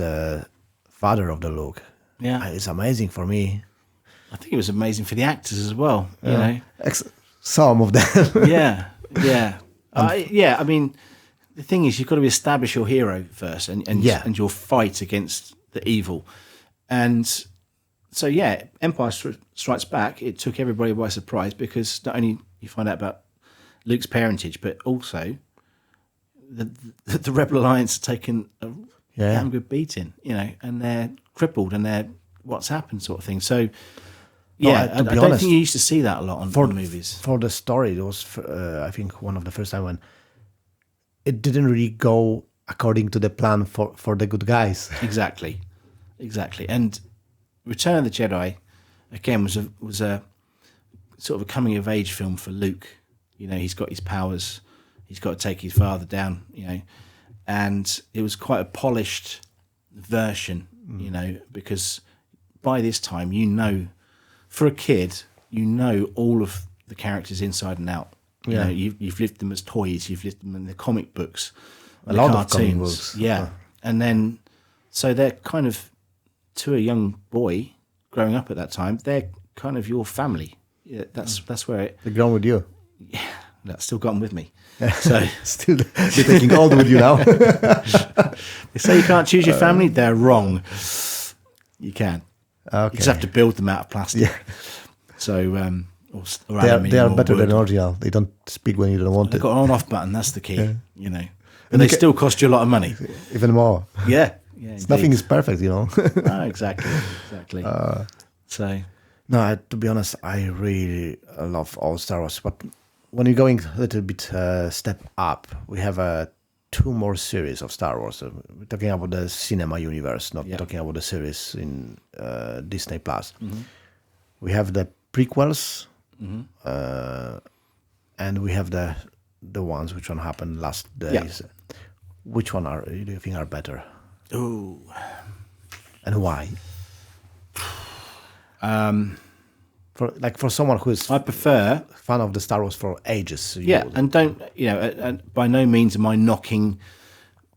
father of the Luke, it's amazing for me. I think it was amazing for the actors as well. Some of them. Yeah. I mean, the thing is, you've got to establish your hero first, and your fight against the evil, and so Empire Strikes Back. It took everybody by surprise because not only you find out about Luke's parentage, but also the Rebel Alliance have taken a damn good beating, and they're crippled and they're what's happened sort of thing. So. I don't think you used to see that a lot on movies. For the story, it was, I think, one of the first time when it didn't really go according to the plan for the good guys. Exactly. And Return of the Jedi, again, was a sort of a coming of age film for Luke. He's got his powers. He's got to take his father down. And it was quite a polished version. Because by this time, for a kid, all of the characters inside and out. You've lived them as toys. You've lived them in the comic books, a lot of comic books. Yeah, and then so they're kind of, to a young boy growing up at that time, they're kind of your family. Yeah, that's where they're grown with you. Yeah, that's still got them with me. So still you're taking old with you now. They say you can't choose your family. They're wrong. You can. Okay. You just have to build them out of plastic. Yeah. So, or they are better than original. They don't speak when you don't want They've it. got an on-off button. That's the key. And they still cost you a lot of money. Even more. Yeah. Nothing is perfect, No, exactly. To be honest, I really love all Star Wars. But when you're going a little bit step up, we have 2 more series of Star Wars. We're talking about the cinema universe, not talking about the series in Disney Plus. Mm-hmm. We have the prequels, and we have the ones which one happened last days. Yeah. Which one do you think are better? Ooh, and why? For someone who is, I prefer fan of the Star Wars for ages. And don't and by no means am I knocking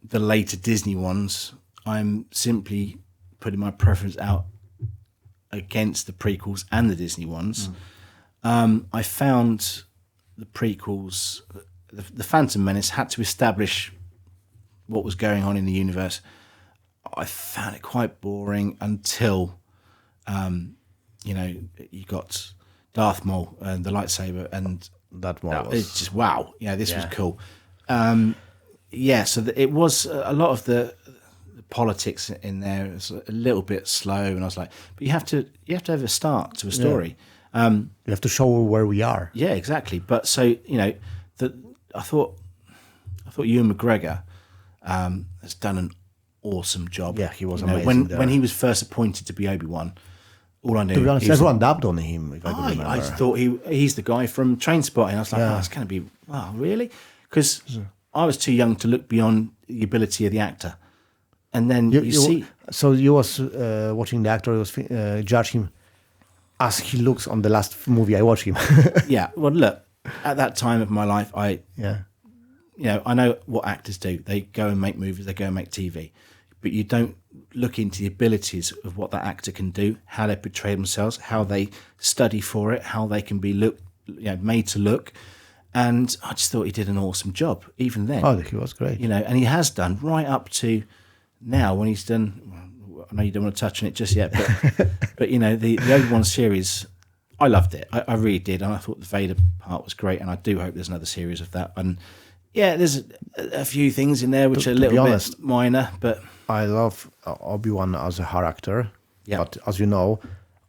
the later Disney ones. I'm simply putting my preference out against the prequels and the Disney ones. I found the prequels, the Phantom Menace, had to establish what was going on in the universe. I found it quite boring until. You got Darth Maul and the lightsaber, and that was it's just wow. Yeah, this was cool. So it was a lot of the politics in there. It was a little bit slow, and I was like, but you have to have a start to a story. You have to show where we are. Yeah, exactly. But so I thought Ewan McGregor has done an awesome job. Yeah, he was You know, amazing there. when he was first appointed to be Obi-Wan, all I knew. To be honest, he was- everyone dubbed on him. If I could remember. I thought he's the guy from Trainspotting. I was like, oh, it's going to be, wow, really? Because I was too young to look beyond the ability of the actor. And then you see... So you was watching the actor, you was judge him as he looks on the last movie I watched him. Yeah, well, look, at that time of my life, I know what actors do. They go and make movies, they go and make TV. But you don't look into the abilities of what that actor can do, how they portray themselves, how they study for it, how they can be made to look. And I just thought he did an awesome job, even then. Oh, he was great. You know, and he has done right up to now when he's done. Well, I know you don't want to touch on it just yet, but you know, the Obi-Wan series, I loved it. I really did, and I thought the Vader part was great. And I do hope there's another series of that. And yeah, there's a few things in there which are a little bit minor, but I love Obi-Wan as a character. Yeah. But as you know,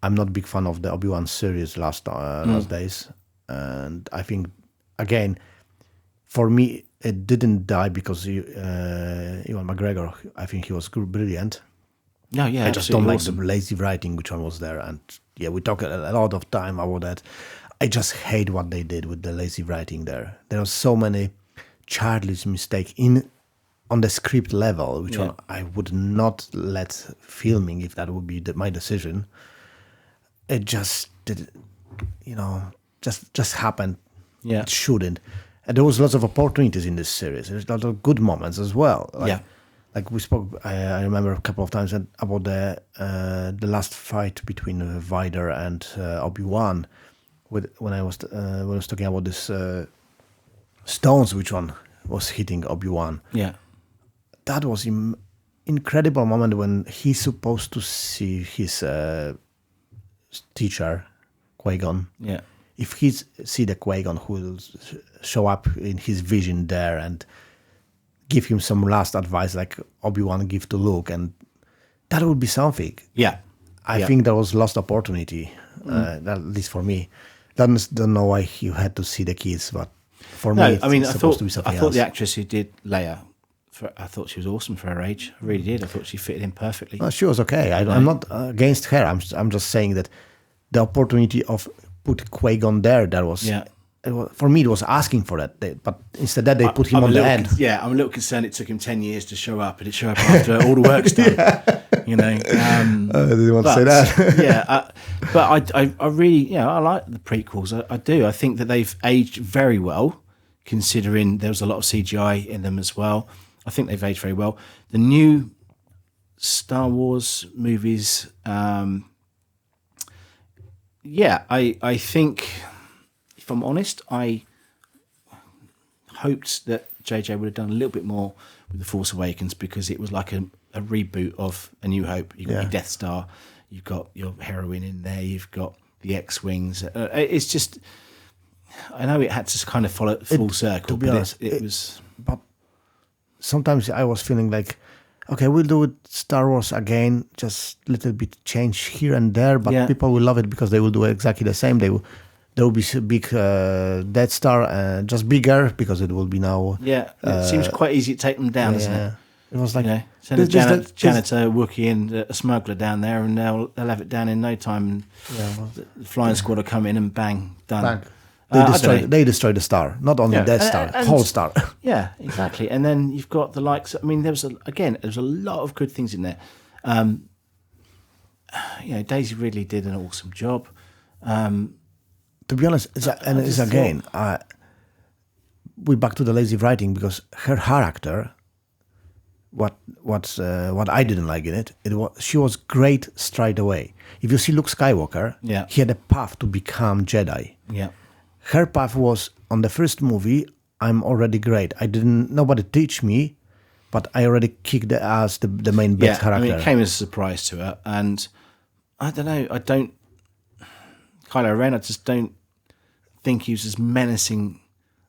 I'm not a big fan of the Obi-Wan series last days, and I think again, for me, it didn't die because Ewan McGregor. I think he was brilliant. No, yeah, I just don't like the lazy writing which one was there, and yeah, we talked a lot of time about that. I just hate what they did with the lazy writing there. There are so many childish mistakes on the script level, which one I would not let filming if that would be my decision. It just did, just happened. Yeah, it shouldn't. And there was lots of opportunities in this series. There's a lot of good moments as well. Like we spoke, I remember a couple of times about the last fight between Vader and Obi-Wan. When I was talking about this stones, which one was hitting Obi-Wan. Yeah, that was incredible moment when he's supposed to see his teacher, Qui-Gon. Yeah. If he see the Qui-Gon who will show up in his vision there and give him some last advice like Obi-Wan give to Luke, and that would be something. Yeah. I think there was lost opportunity, at least for me. Don't know why you had to see the kids, but for me, it's supposed to be something else. I thought the actress who did Leia, I thought she was awesome for her age. I really did. I thought she fitted in perfectly. No, she was okay. I'm not against her. I'm just saying that the opportunity of put Qui-Gon there, that was... Yeah. For me, it was asking for that, but instead that they put him on the end. Yeah, I'm a little concerned it took him 10 years to show up, and it showed up after all the work's done. You know, I didn't want to say that. Yeah, but I really, I like the prequels. I do. I think that they've aged very well, considering there was a lot of CGI in them as well. I think they've aged very well. The new Star Wars movies, I think. If I'm honest, I hoped that JJ would have done a little bit more with The Force Awakens, because it was like a reboot of A New Hope. You've got your Death Star, you've got your heroine in there, you've got the X-Wings. It's just, I know it had to kind of follow full circle, to be honest, it was... But sometimes I was feeling like, okay, we'll do it Star Wars again, just a little bit change here and there, but people will love it because they will do exactly the same. There will be a big Death Star, just bigger, because it will be now... Yeah, it seems quite easy to take them down, isn't it? It was like... Send a janitor, Wookiee and a smuggler down there, and they'll have it down in no time. And the flying squad will come in and bang, done. Bang. They destroy the star, not only Death Star, whole star. Yeah, exactly. And then you've got the likes... I mean, there's a lot of good things in there. Daisy Ridley did an awesome job. To be honest, we're back to the lazy writing, because her character, what I didn't like in it, she was great straight away. If you see Luke Skywalker, he had a path to become Jedi. Yeah, her path was on the first movie. I'm already great. Nobody teach me, but I already kicked the ass. The main bad character. I mean, it came as a surprise to her, and I don't know. Kylo Ren, I just don't think he was as menacing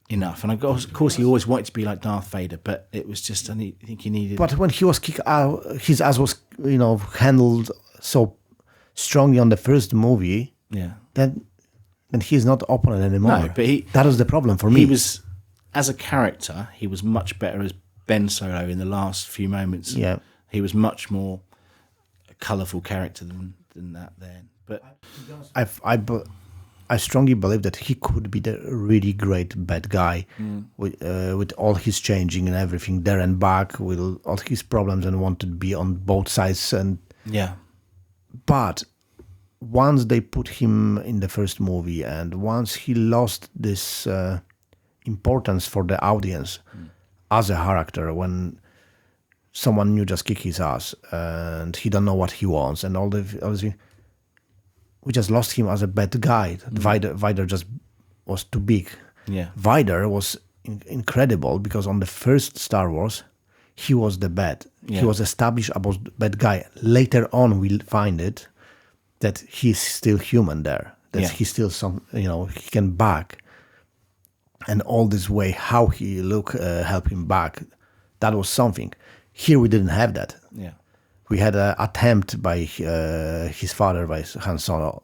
enough. And of course, he always wanted to be like Darth Vader, but it was just, I think he needed... But when he was kicked out, his ass was, handled so strongly on the first movie, then he's not opponent anymore. No, but that was the problem for me. He was, as a character, he was much better as Ben Solo in the last few moments. Yeah. He was much more a colourful character than that then. But I strongly believe that he could be the really great bad guy with all his changing and everything there and back, with all his problems, and wanted to be on both sides. And yeah, but once they put him in the first movie, and once he lost this importance for the audience as a character, when someone new just kick his ass and he don't know what he wants and all this, we just lost him as a bad guy. Vader just was too big. Yeah, Vader was incredible because on the first Star Wars, he was the bad. Yeah. He was established as bad guy. Later on, we'll find it that he's still human there. That Yeah. he's still he can back. And all this way, how he help him back, that was something. Here we didn't have that. yeah. We had an attempt by his father, by Han Solo,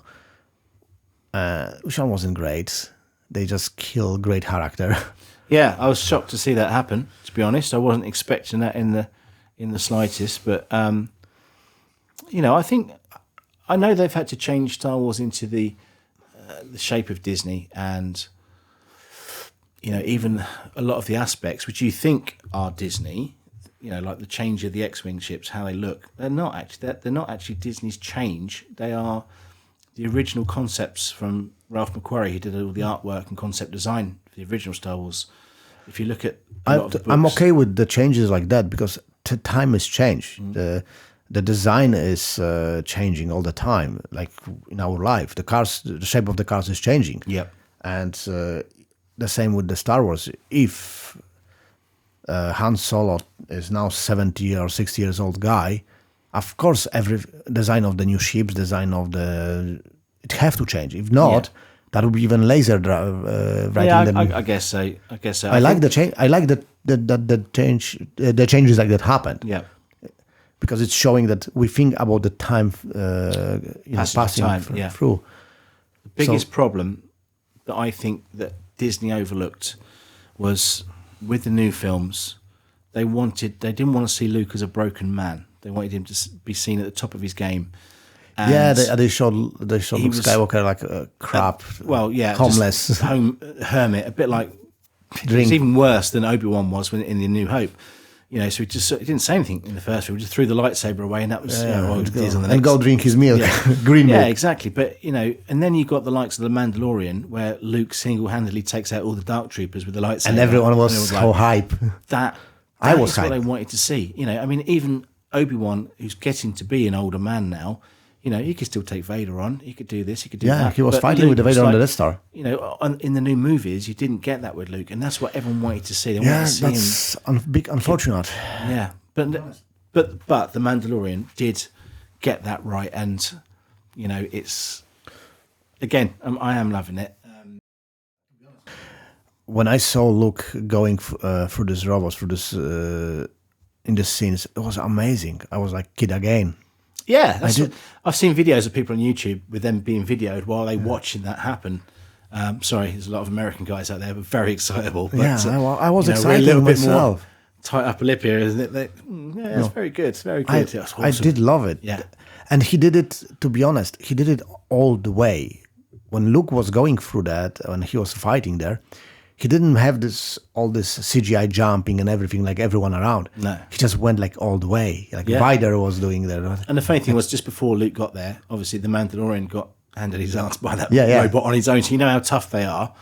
which one wasn't great. They just kill great character. Yeah, I was shocked to see that happen. To be honest, I wasn't expecting that in the slightest. But I know they've had to change Star Wars into the shape of Disney, and even a lot of the aspects which you think are Disney. Like the change of the X-wing ships, how they look. They're not actually Disney's change. They are the original concepts from Ralph McQuarrie, who did all the artwork and concept design for the original Star Wars. If you look at a lot of the books, I'm okay with the changes like that because time has changed. The design is changing all the time. Like in our life, the shape of the cars is changing. Yep. And the same with the Star Wars. If Han Solo is now 70 or 60 years old guy, of course every design of the new ships, it have to change. If not, that would be even laser writing. Yeah, I guess so. I like the change. I like the change. The changes like that happened. Yeah. Because it's showing that we think about the time, passing through. The biggest problem that I think that Disney overlooked was with the new films. They didn't want to see Luke as a broken man. They wanted him to be seen at the top of his game. And they showed Luke Skywalker like a crap, homeless hermit, a bit like. It was even worse than Obi-Wan was in the New Hope. So he didn't say anything in the first film. He just threw the lightsaber away, and that was go drink his milk, green milk. Yeah, exactly. But and then you got the likes of the Mandalorian, where Luke single-handedly takes out all the Dark Troopers with the lightsaber, and everyone was so hype. That I was what they wanted to see. Even Obi-Wan, who's getting to be an older man now, he could still take Vader on. He could do this. He could do that. Yeah, he was but fighting Luke with the Vader on the Death Star. In the new movies, you didn't get that with Luke, and that's what everyone wanted to see. They wanted to see that's big unfortunate. Yeah, but the Mandalorian did get that right, and it's again, I am loving it. When I saw Luke going through these robots, in the scenes, it was amazing. I was like kid again. Yeah, I've seen videos of people on YouTube with them being videoed while they watching that happen. Sorry, there's a lot of American guys out there, but very excitable. But, I was excited we're a little myself. bit more tight upper lip here, isn't it? It's very good. It's very good. Awesome. I did love it. Yeah, and he did it. To be honest, he did it all the way. When Luke was going through that, when he was fighting there, he didn't have all this CGI jumping and everything like everyone around. No. He just went like all the way, like Vader was doing there. And the funny thing was, just before Luke got there, obviously the Mandalorian got handed his ass by that robot on his own. So you know how tough they are,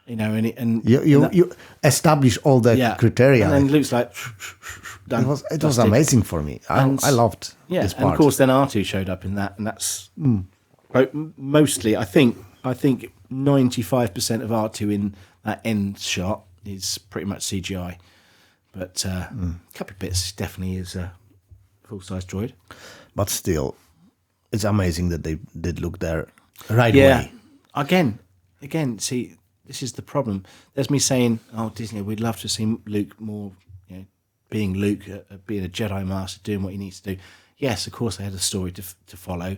You establish all the criteria. And then Luke's like, done. It was amazing for me. I loved this part. And of course, then R2 showed up in that, and that's mostly. I think 95% of R2 in that end shot is pretty much CGI, but a couple of bits definitely is a full-size droid. But still, it's amazing that they did look there right away. Again, see, this is the problem. There's me saying, "Oh, Disney, we'd love to see Luke more, being Luke, being a Jedi Master, doing what he needs to do." Yes, of course, they had a story to follow,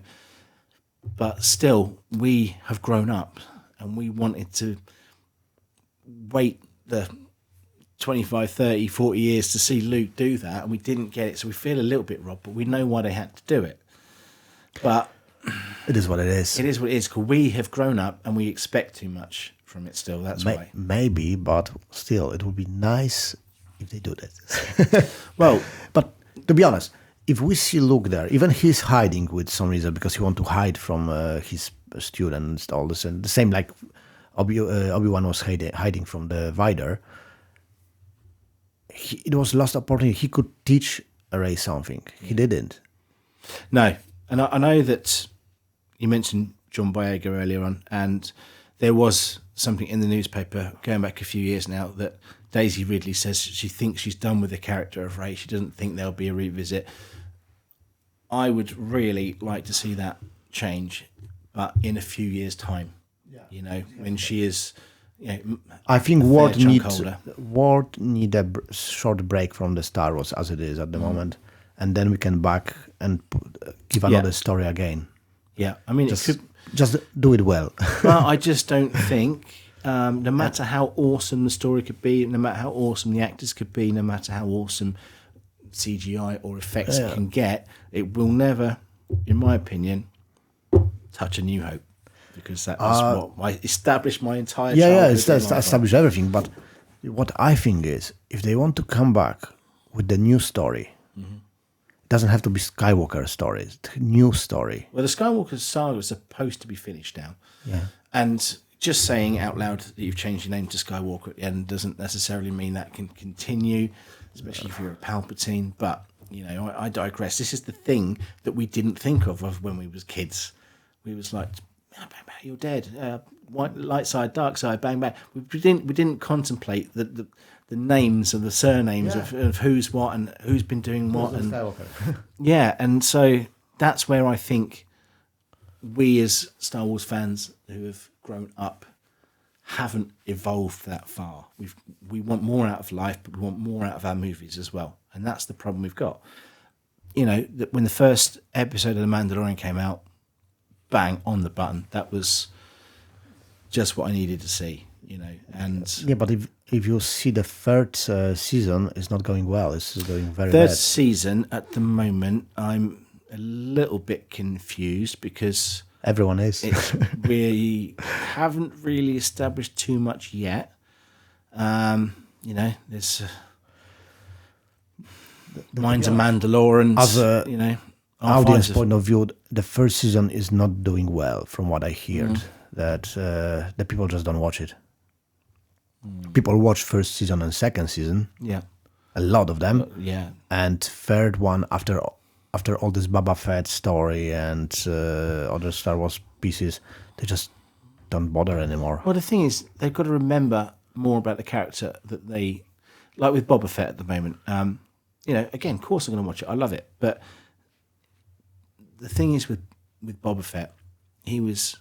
but still, we have grown up, and we wanted to wait the 25, 30, 40 years to see Luke do that, and we didn't get it, so we feel a little bit robbed, but we know why they had to do it. But it is what it is. It is what it is, because we have grown up and we expect too much from it still. That's why. Maybe, but still, it would be nice if they do that. Well, but to be honest, if we see Luke there, even he's hiding with some reason because he want to hide from his students, all this, and the same like Obi-Wan was hiding from the Vader. It was lost opportunity. He could teach Rey something. He didn't. No, and I know that you mentioned John Boyega earlier on, and there was something in the newspaper going back a few years now that Daisy Ridley says she thinks she's done with the character of Rey. She doesn't think there'll be a revisit. I would really like to see that change, but in a few years' time. Yeah. You know, when she is... I think Ward need a short break from the Star Wars as it is at the moment, and then we can back and give another story again. Yeah, I mean, just do it well. Well, I just don't think, no matter how awesome the story could be, no matter how awesome the actors could be, no matter how awesome CGI or effects can get, it will never, in my opinion, touch A New Hope. Because that was what I established my entire childhood. It's established everything. But what I think is, if they want to come back with the new story, it doesn't have to be Skywalker story. It's a new story. Well, the Skywalker saga is supposed to be finished now. Yeah. And just saying out loud that you've changed your name to Skywalker at the end doesn't necessarily mean that can continue, especially if you're a Palpatine. But, you know, I digress. This is the thing that we didn't think of when we was kids. We was like... bang, bang, you're dead. White, light side, dark side, bang, bang. We didn't contemplate the names and the surnames of who's what and who's been doing what. And yeah, and so that's where I think we as Star Wars fans who have grown up haven't evolved that far. We want more out of life, but we want more out of our movies as well, and that's the problem we've got. You know, that when the first episode of The Mandalorian came out, bang, on the button. That was just what I needed to see, you know. And yeah, but if you see the third season, it's not going well. It's going very bad. Third season at the moment, I'm a little bit confused because everyone is. We haven't really established too much yet. You know, there's mine's a Mandalorian, you know. Audience point of view, the first season is not doing well from what I heard. That the people just don't watch it. People watch first season and second season. Yeah, a lot of them. And third one after all this Boba Fett story and other Star Wars pieces, they just don't bother anymore. Well, the thing is, they've got to remember more about the character that they like with Boba Fett at the moment. You know, again, of course I'm going to watch it. I love it, but the thing is with Boba Fett, he was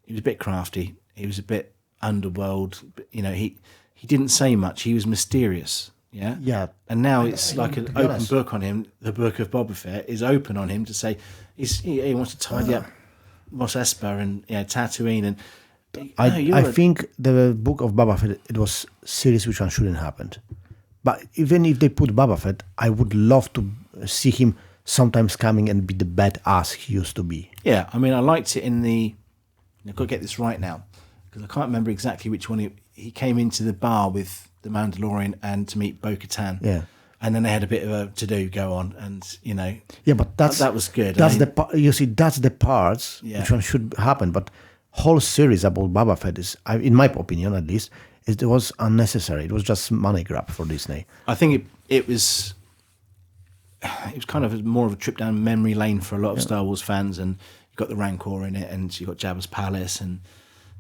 a bit crafty. He was a bit underworld. You know, he didn't say much. He was mysterious. Yeah. Yeah. And now it's like an open book on him. The book of Boba Fett is open on him to say he wants to tidy up Mos Espa and Tatooine. And I think the book of Boba Fett, it was serious, which one shouldn't happen. But even if they put Boba Fett, I would love to see him sometimes coming and be the badass he used to be. Yeah, I mean, I liked it in the... I've got to get this right now, because I can't remember exactly which one. He came into the bar with the Mandalorian and to meet Bo-Katan. Yeah. And then they had a bit of a to-do go on, and, you know... Yeah, but that was good. That's you see, that's the parts which one should happen, but whole series about Boba Fett is, in my opinion at least, it was unnecessary. It was just money grab for Disney. I think it was kind of more of a trip down memory lane for a lot of Star Wars fans, and you got the Rancor in it, and you got Jabba's Palace, and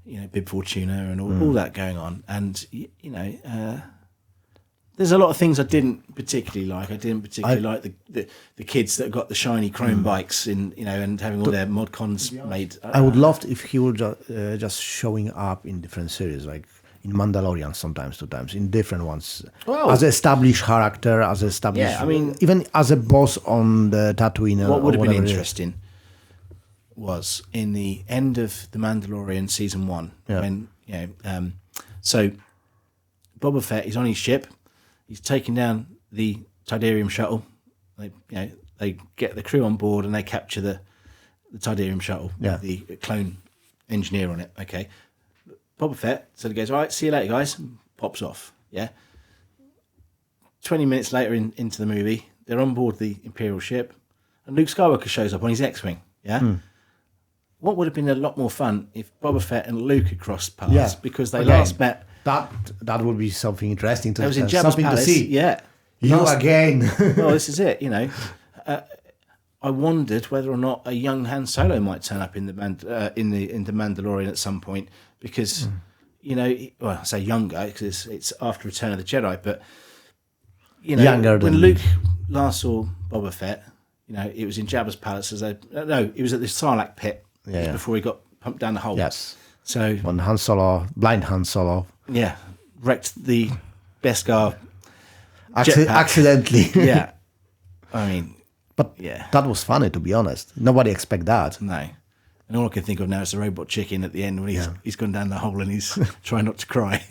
you know Bib Fortuna, and all that going on. And you know, there's a lot of things I didn't particularly like. I didn't particularly like the kids that got the shiny chrome bikes in, you know, and having all their mod cons made. I would love if he would just showing up in different series, like in Mandalorian sometimes, 2 times, in different ones. Well, as an established character, as established... Yeah, I mean... Even as a boss on the Tatooine. What would have been interesting was in the end of The Mandalorian Season 1, when, you know... so, Boba Fett is on his ship. He's taking down the Tidarium shuttle. They get the crew on board and they capture the Tidarium shuttle with the clone engineer on it. Okay, Boba Fett so he goes, all right, see you later, guys, and pops off. Yeah. 20 minutes later into the movie, they're on board the Imperial ship, and Luke Skywalker shows up on his X-wing. Yeah. What would have been a lot more fun if Boba Fett and Luke had crossed paths because they last met. That would be something interesting to It was in Jabba's palace. to see. Yeah. Again. Well, this is it. I wondered whether or not a young Han Solo might turn up in the Mandalorian at some point because, well, I say younger because it's after Return of the Jedi, but Younger when than Luke last saw Boba Fett, it was in Jabba's palace it was at the Sarlacc pit before he got pumped down the hole. Yes. So when blind Han Solo, wrecked the Beskar accidentally. Yeah, I mean, but that was funny, to be honest. Nobody expect that. No, and all I can think of now is the robot chicken at the end when he's gone down the hole and he's trying not to cry.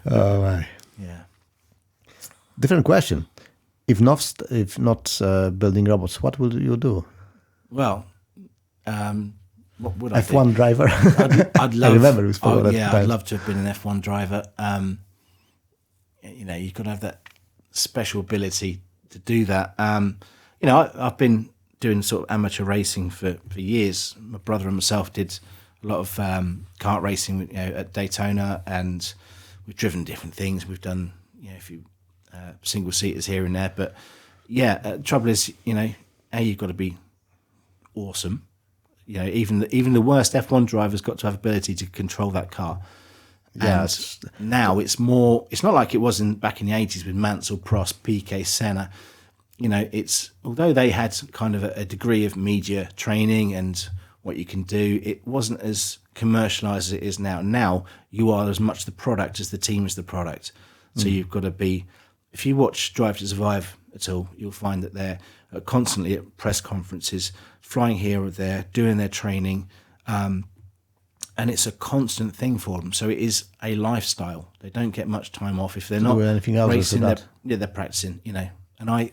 Oh my. Yeah. Different question. If not building robots, what will you do? Well, what would I F1 do? driver. I'd love. I remember we spoke about that. I'd love to have been an F1 driver. You've got to have that special ability to do that. I've been doing sort of amateur racing for years. My brother and myself did a lot of kart racing, at Daytona, and we've driven different things. We've done, a few single seaters here and there. But the trouble is, you've got to be awesome. Even the worst F1 driver's got to have ability to control that car. Yeah, and now it's more. It's not like it was back in the 80s with Mansell, Prost, Piquet, Senna. It's although they had kind of a degree of media training and what you can do, it wasn't as commercialized as it is now. Now you are as much the product as the team is the product. So you've got to be. If you watch Drive to Survive at all, you'll find that they're constantly at press conferences, flying here or there, doing their training. And it's a constant thing for them. So it is a lifestyle. They don't get much time off if they're not anything else racing. that. They're practicing, And I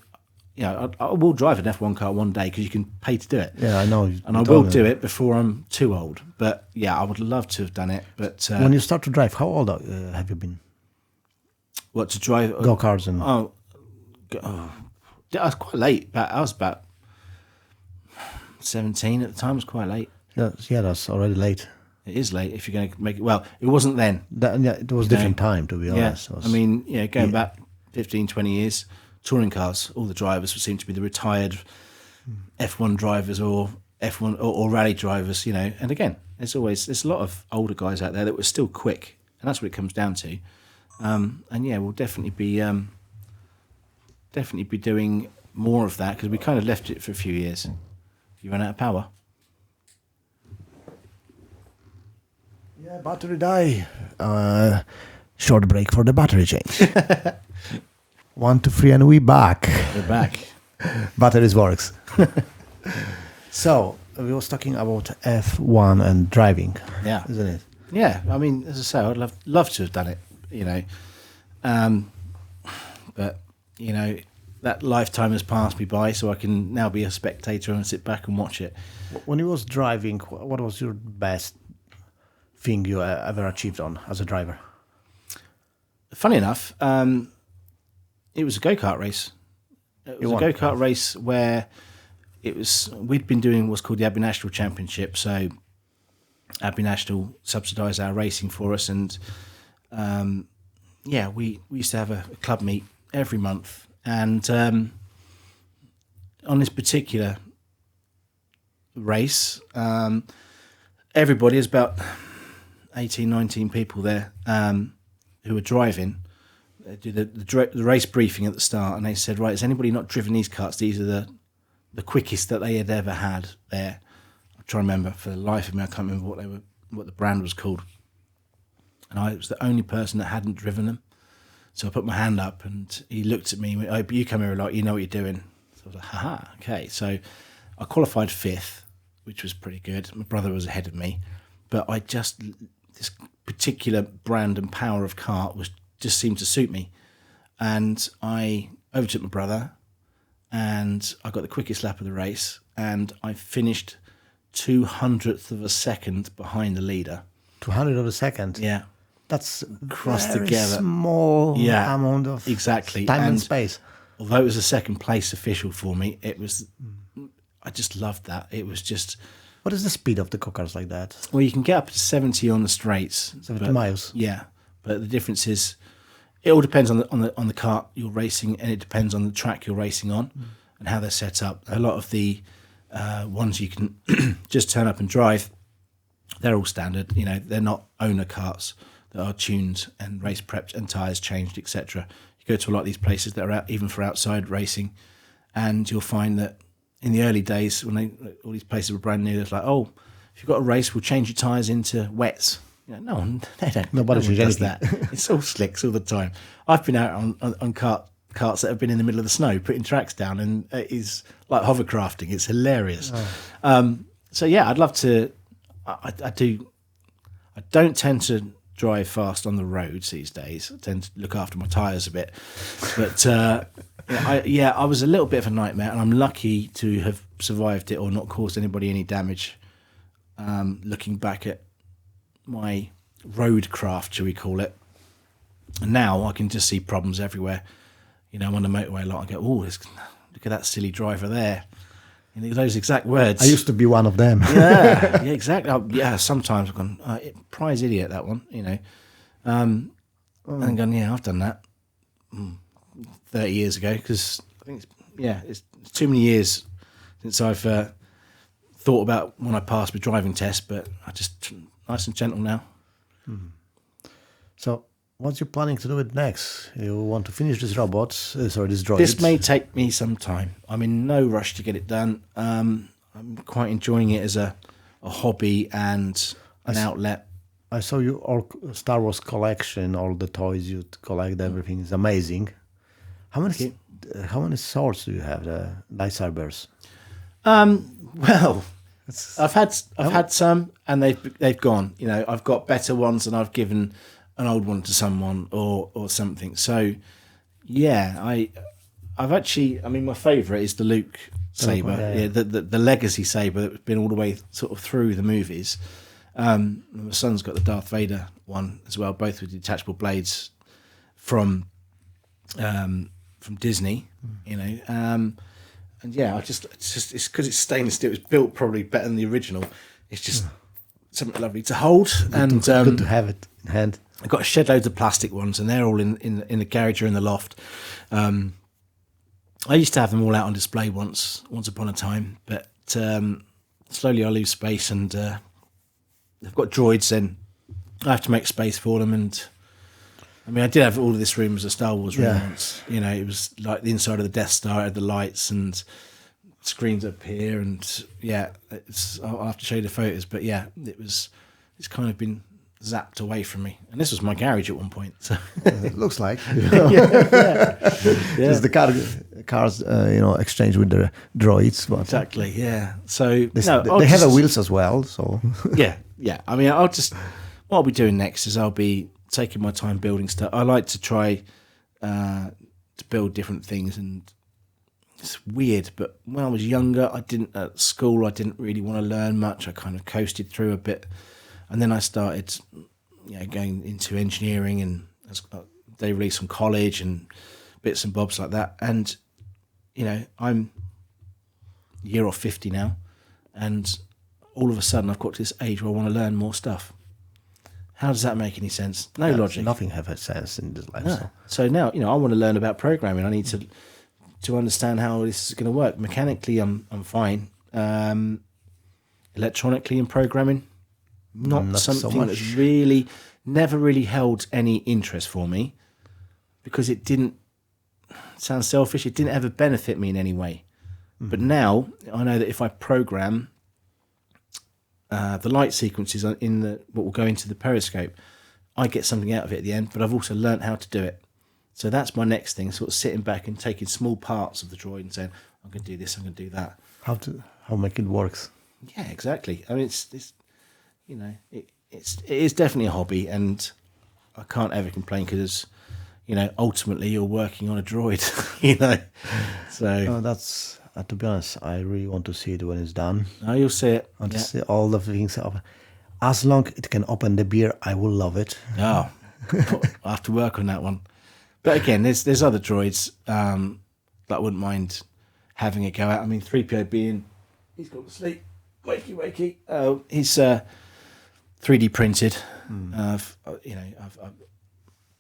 will drive an F1 car one day because you can pay to do it. Yeah, I know. And I will do it before I'm too old. But I would love to have done it. But when you start to drive, how old have you been? What, to drive? Go-karts and... I was quite late. I was about 17 at the time. It was quite late. Yeah, that's already late. It is late if you're going to make it. Well, it wasn't then. It was different time, to be honest. Yeah. Going back 15, 20 years, touring cars, all the drivers would seem to be the retired F1 drivers or F1 or rally drivers, And again, there's a lot of older guys out there that were still quick, and that's what it comes down to. We'll definitely be doing more of that because we kind of left it for a few years. You ran out of power. Yeah, battery die. Short break for the battery change. 1, 2, 3, and we back. We're back. Batteries works. So we was talking about F1 and driving. Yeah, isn't it? Yeah, I mean, as I say, I'd love to have done it. But that lifetime has passed me by, so I can now be a spectator and sit back and watch it. When you was driving, what was your best thing you ever achieved on as a driver? Funny enough, it was a go-kart race. It was a go-kart race where we'd been doing what's called the Abbey National Championship. So Abbey National subsidised our racing for us, and we used to have a club meet every month. And on this particular race, everybody, is about 18, 19 people there who were driving. They do the race briefing at the start, and they said, right, has anybody not driven these karts? These are the quickest that they had ever had there. I'm trying to remember for the life of me. I can't remember what the brand was called. And I was the only person that hadn't driven them. So I put my hand up, and he looked at me and went, "Oh, you come here a lot, you know what you're doing." So I was like, haha, okay. So I qualified 5th, which was pretty good. My brother was ahead of me, but I just this particular brand and power of kart just seemed to suit me. And I overtook my brother, and I got the quickest lap of the race, and I finished 200th of a second behind the leader. 200 of a second. Yeah. That's Crossed very together. small amount of exactly. time and space. Although it was a second place official for me, I just loved that. It was just... What is the speed of the go-karts like that? Well, you can get up to 70 on the straights. 70 miles. Yeah. But the difference is, it all depends on the kart you're racing, and it depends on the track you're racing on and how they're set up. A lot of the ones you can just turn up and drive, they're all standard. You know, they're not owner karts that are tuned and race prepped and tyres changed, etc. You go to a lot of these places that are out, even for outside racing, and you'll find that in the early days, when all these places were brand new, it's like, oh, if you've got a race, we'll change your tyres into wets. You know, no one, they don't. Nobody does that. It's all slicks all the time. I've been out on karts that have been in the middle of the snow, putting tracks down, and it is like hovercrafting. It's hilarious. So yeah, I'd love to. I don't tend to drive fast on the roads these days. I tend to look after my tyres a bit, but I was a little bit of a nightmare, and I'm lucky to have survived it or not caused anybody any damage. Looking back at my road craft, shall we call it, and now I can just see problems everywhere. You know, I'm on the motorway a lot. I go, oh, look at that silly driver there. And those exact words. I used to be one of them. Yeah, exactly. Sometimes I've gone, prize idiot, that one, you know. And gone, yeah, I've done that 30 years ago, because I think it's too many years since I've thought about when I passed my driving test, but I just nice and gentle now. So what you planning to do it next? You want to finish this this droid? This may take me some time. I'm in no rush to get it done. I'm quite enjoying it as a hobby and an outlet. I saw your Star Wars collection, all the toys you collect, everything is amazing. How many swords do you have? The lightsabers? Well, I've had some, and they've gone. You know, I've got better ones, and I've given an old one to someone or something. So yeah, I've actually, I mean, my favourite is the Luke saber, the legacy saber that's been all the way sort of through the movies. My son's got the Darth Vader one as well, both with detachable blades from Disney, you know. And yeah, it's because it's stainless steel. It's built probably better than the original. It's just something lovely to hold, and good to have it in hand. I've got a shed loads of plastic ones, and they're all in the garage or in the loft. I used to have them all out on display once upon a time, but slowly I lose space, and I've got droids. Then I have to make space for them, and I mean, I did have all of this room as a Star Wars room once. You know, it was like the inside of the Death Star. It had the lights and screens up here, and I'll have to show you the photos. But yeah, it's kind of been zapped away from me. And this was my garage at one point. So. It looks like. Yeah. Just the cars, exchange with the droids. But exactly, yeah. So they have wheels as well. So yeah. I mean, what I'll be doing next is I'll be taking my time building stuff. I like to try to build different things, and it's weird, but when I was younger, at school I didn't really want to learn much. I kind of coasted through a bit, and then I started going into engineering and day release from college and bits and bobs like that. And I'm a year off 50 now, and all of a sudden I've got to this age where I want to learn more stuff. How does that make any sense? No logic. Nothing have a sense in this life. No. So now, I want to learn about programming. I need to understand how this is going to work. Mechanically, I'm fine. Electronically and programming, not something so that's really never really held any interest for me, because it didn't sound selfish. It didn't ever benefit me in any way. Mm-hmm. But now I know that if I program the light sequences in what will go into the periscope, I get something out of it at the end. But I've also learnt how to do it. So that's my next thing, sort of sitting back and taking small parts of the droid and saying, I'm going to do this, I'm going to do that. How make it works. Yeah, exactly. I mean, it is definitely a hobby, and I can't ever complain because, ultimately you're working on a droid, So No, that's to be honest, I really want to see it when it's done. oh, you'll see it. I want to see all the things. As long it can open the beer, I will love it. Oh, I have to work on that one. But again, there's other droids that I wouldn't mind having a go at. I mean, 3PO being, he's gone to sleep. Wakey, wakey. Oh, he's 3D printed. I've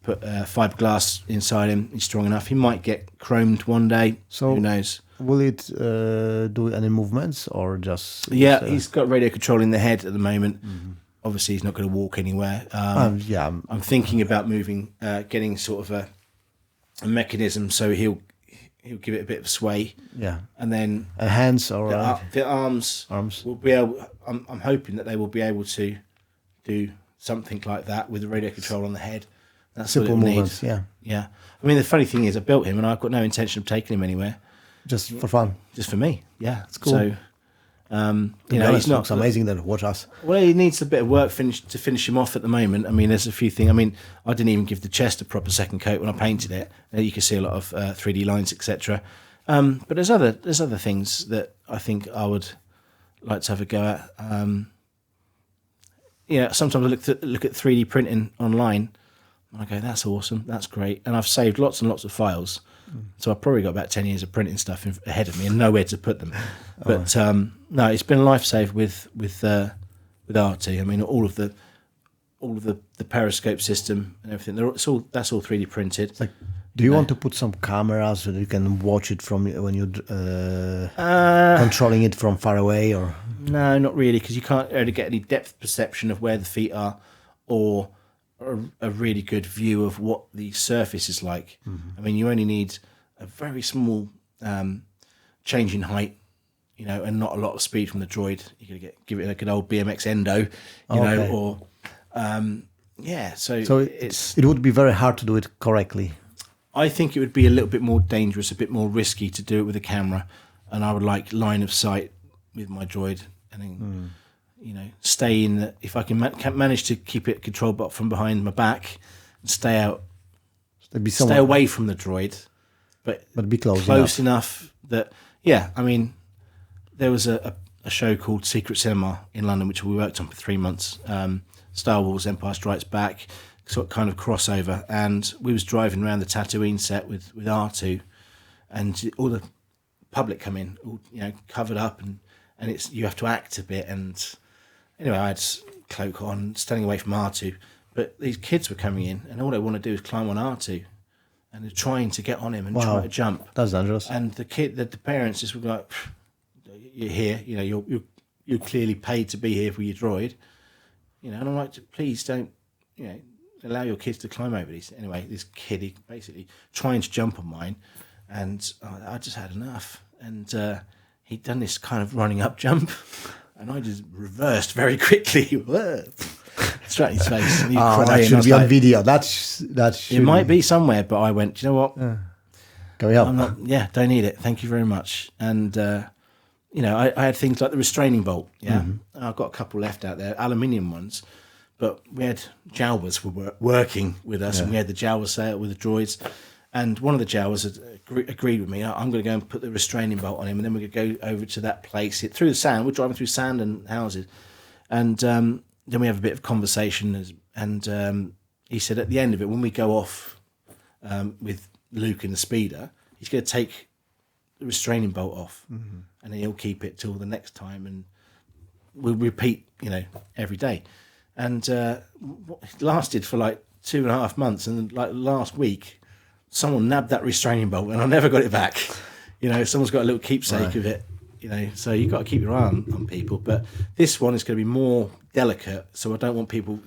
put fiberglass inside him. He's strong enough. He might get chromed one day. So who knows? Will it do any movements or just? Yeah, he's got radio control in the head at the moment. Obviously, he's not going to walk anywhere. I'm thinking about moving, getting sort of a mechanism so he'll give it a bit of sway. Yeah, and then hands or the arms will be able. I'm hoping that they will be able to do something like that with the radio control on the head. That's simple what it movements. needs. Yeah, yeah. I mean, the funny thing is, I built him, and I've got no intention of taking him anywhere. Just for fun. Just for me. Yeah, it's cool. So, he's not. Looks amazing. Then watch us. Well, he needs a bit of work to finish him off at the moment. I mean, there's a few things. I mean, I didn't even give the chest a proper second coat when I painted it. You can see a lot of 3D lines, etc. But there's other things that I think I would like to have a go at. Sometimes I look at 3D printing online, and I go, "That's awesome, that's great," and I've saved lots and lots of files. So I've probably got about 10 years of printing stuff ahead of me and nowhere to put them. But no, it's been a lifesaver with R2. I mean, all of the periscope system and everything. That's all 3D printed. Like, do you want to put some cameras so that you can watch it from when you're controlling it from far away, or? No, not really, because you can't really get any depth perception of where the feet are, or a really good view of what the surface is like. I mean, you only need a very small change in height, and not a lot of speed from the droid. You're gonna give it like an old BMX endo, or So it would be very hard to do it correctly. I think it would be a little bit more dangerous, a bit more risky to do it with a camera, and I would like line of sight with my droid, and then stay in. If I can manage to keep it controlled from behind my back, and stay away from the droid, but be close enough that I mean, there was a show called Secret Cinema in London, which we worked on for 3 months. Star Wars: Empire Strikes Back, sort of kind of crossover, and we was driving around the Tatooine set with R2, and all the public come in, all, covered up, and you have to act a bit. And anyway, I had cloak on, standing away from R2, but these kids were coming in, and all they want to do is climb on R2, and they're trying to get on him and try to jump. That's dangerous. And the parents just were like, "You're here, you're clearly paid to be here for your droid." And I'm like, "Please don't, allow your kids to climb over these." Anyway, this kid, he basically trying to jump on mine, and I just had enough. And he'd done this kind of running up jump, and I just reversed very quickly, straight in his face. And that should be on video. That it might be somewhere, but I went, "Do you know what? Can we help?" Don't need it. Thank you very much. And I had things like the restraining bolt. Yeah, I've got a couple left out there, aluminium ones. But we had Jawas were working with us, and we had the Jawa set with the droids. And one of the Jawas had agreed with me. I'm going to go and put the restraining bolt on him, and then we're going to go over to that place through the sand. We're driving through sand and houses, and then we have a bit of conversation. And he said at the end of it, when we go off with Luke in the speeder, he's going to take the restraining bolt off, and then he'll keep it till the next time, and we'll repeat, every day. And it lasted for like 2.5 months, and like last week, someone nabbed that restraining bolt, and I never got it back. Someone's got a little keepsake of it. So you've got to keep your eye on people. But this one is going to be more delicate, so I don't want people,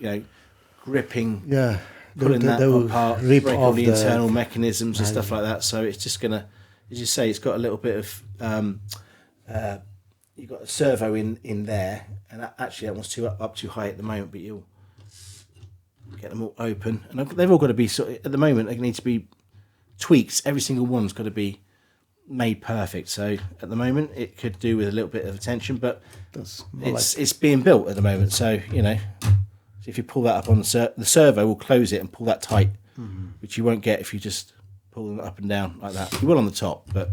gripping, pulling that apart, break all the internal mechanisms and stuff like that. So it's just going to, as you say, it's got a little bit of, you've got a servo in there, and actually that one's up too high at the moment, but you'll get them all open. And they've all got to be, at the moment, they need to be tweaked. Every single one's got to be made perfect. So at the moment, it could do with a little bit of attention, but it's being built at the moment. So, So if you pull that up on the servo will close it and pull that tight, which you won't get if you just pull them up and down like that. You will on the top, but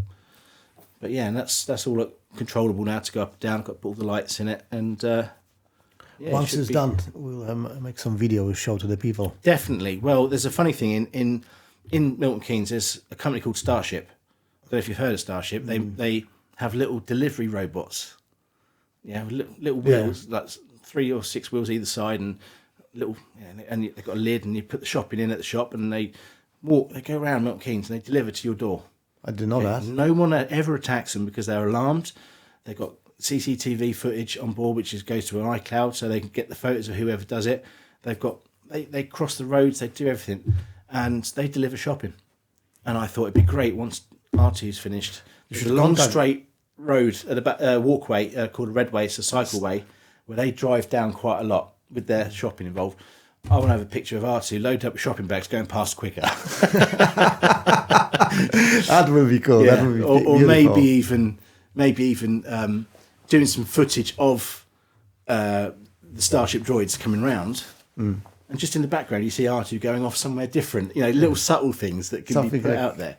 yeah, and that's all controllable now to go up and down. I've got all the lights in it, and once it's done, we'll make some video we'll show to the people. Definitely. Well, there's a funny thing in Milton Keynes. There's a company called Starship. I don't know if you've heard of Starship. They have little delivery robots. Yeah, little wheels, like 3 or 6 wheels either side, and and they've got a lid, and you put the shopping in at the shop, and they go around Milton Keynes, and they deliver to your door. I didn't know that. No one ever attacks them because they're alarmed. They've got CCTV footage on board, which goes to an iCloud, so they can get the photos of whoever does it. They cross the roads, they do everything, and they deliver shopping. And I thought it'd be great once R2's finished. There's a long straight road at the back, walkway called a Redway. It's a cycleway where they drive down quite a lot with their shopping involved. I want to have a picture of R2 loaded up with shopping bags going past quicker. That would be cool. Yeah. That would be or maybe even doing some footage of the Starship droids coming round, and just in the background you see R2 going off somewhere different. Little subtle things that can be put out there.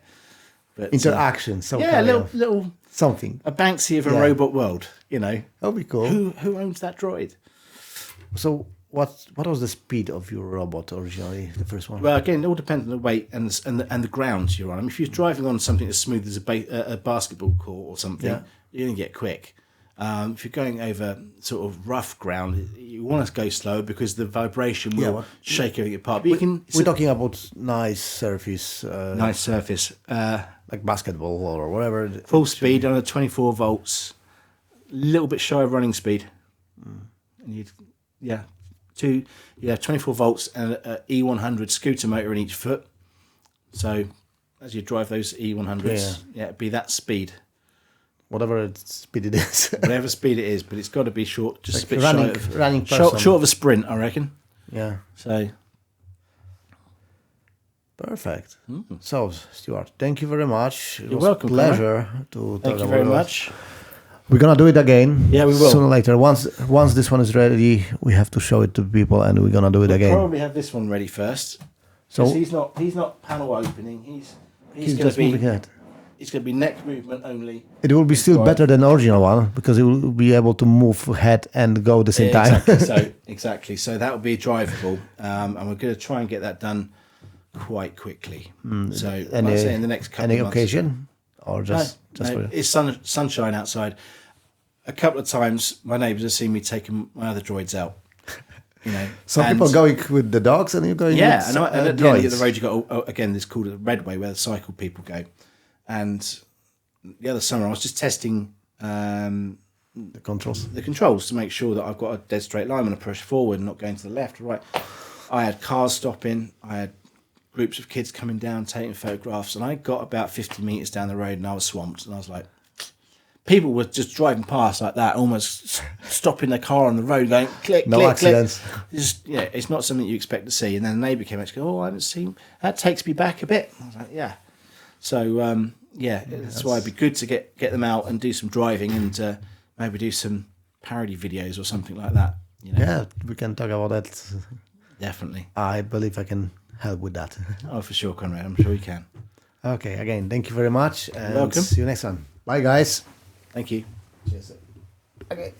But interaction. little something. A Banksy of a robot world. That would be cool. Who owns that droid? So what was the speed of your robot originally, the first one? Well, again, it all depends on the weight and the ground you're on. I mean, if you're driving on something as smooth as a basketball court or something, you're going to get quick. If you're going over sort of rough ground, you want to go slower because the vibration will shake everything apart. But we're talking about nice surface. Nice surface. Like basketball or whatever. Full speed on a 24 volts, a little bit shy of running speed. And you have 24 volts and an E100 scooter motor in each foot. So as you drive those E100s, it'd be that speed. Whatever speed it is. Whatever speed it is, but it's got to be short, just like a bit running short of a sprint, I reckon. Yeah. So. Perfect. So, Stuart, thank you very much. You're welcome. Pleasure to talk about it. Thank you very much. We're gonna do it again. Yeah, we will. Sooner or later. Once this one is ready, we have to show it to people, and we're gonna do it again. Probably have this one ready first. So he's not panel opening. He's going to be moving head. It's going to be neck movement only. It will be still better than the original one because it will be able to move head and go at the same time. Exactly. So that will be drivable, and we're going to try and get that done quite quickly. So like I say, in the next couple of months. Any occasion, or just no, it's sunshine outside. A couple of times, my neighbours have seen me taking my other droids out. Some people going with the dogs, and you're going. Yeah, with and at the end of the road, you got again. It's called a Redway, where the cycle people go. And the other summer, I was just testing the controls to make sure that I've got a dead straight line when I push forward and not going to the left or right. I had cars stopping. I had groups of kids coming down, taking photographs, and I got about 50 metres down the road and I was swamped. And I was like, people were just driving past like that, almost stopping their car on the road, going click, no click, accidents. Click. It's not something you expect to see. And then the neighbour came out and goes, I haven't seen, that takes me back a bit. I was like, yeah. So, that's why it'd be good to get them out and do some driving and maybe do some parody videos or something like that. Yeah, we can talk about that. Definitely. I believe I can help with that. Oh, for sure, Konrad. I'm sure you can. Okay, again, thank you very much. And welcome. See you next time. Bye, guys. Thank you. Cheers. Okay.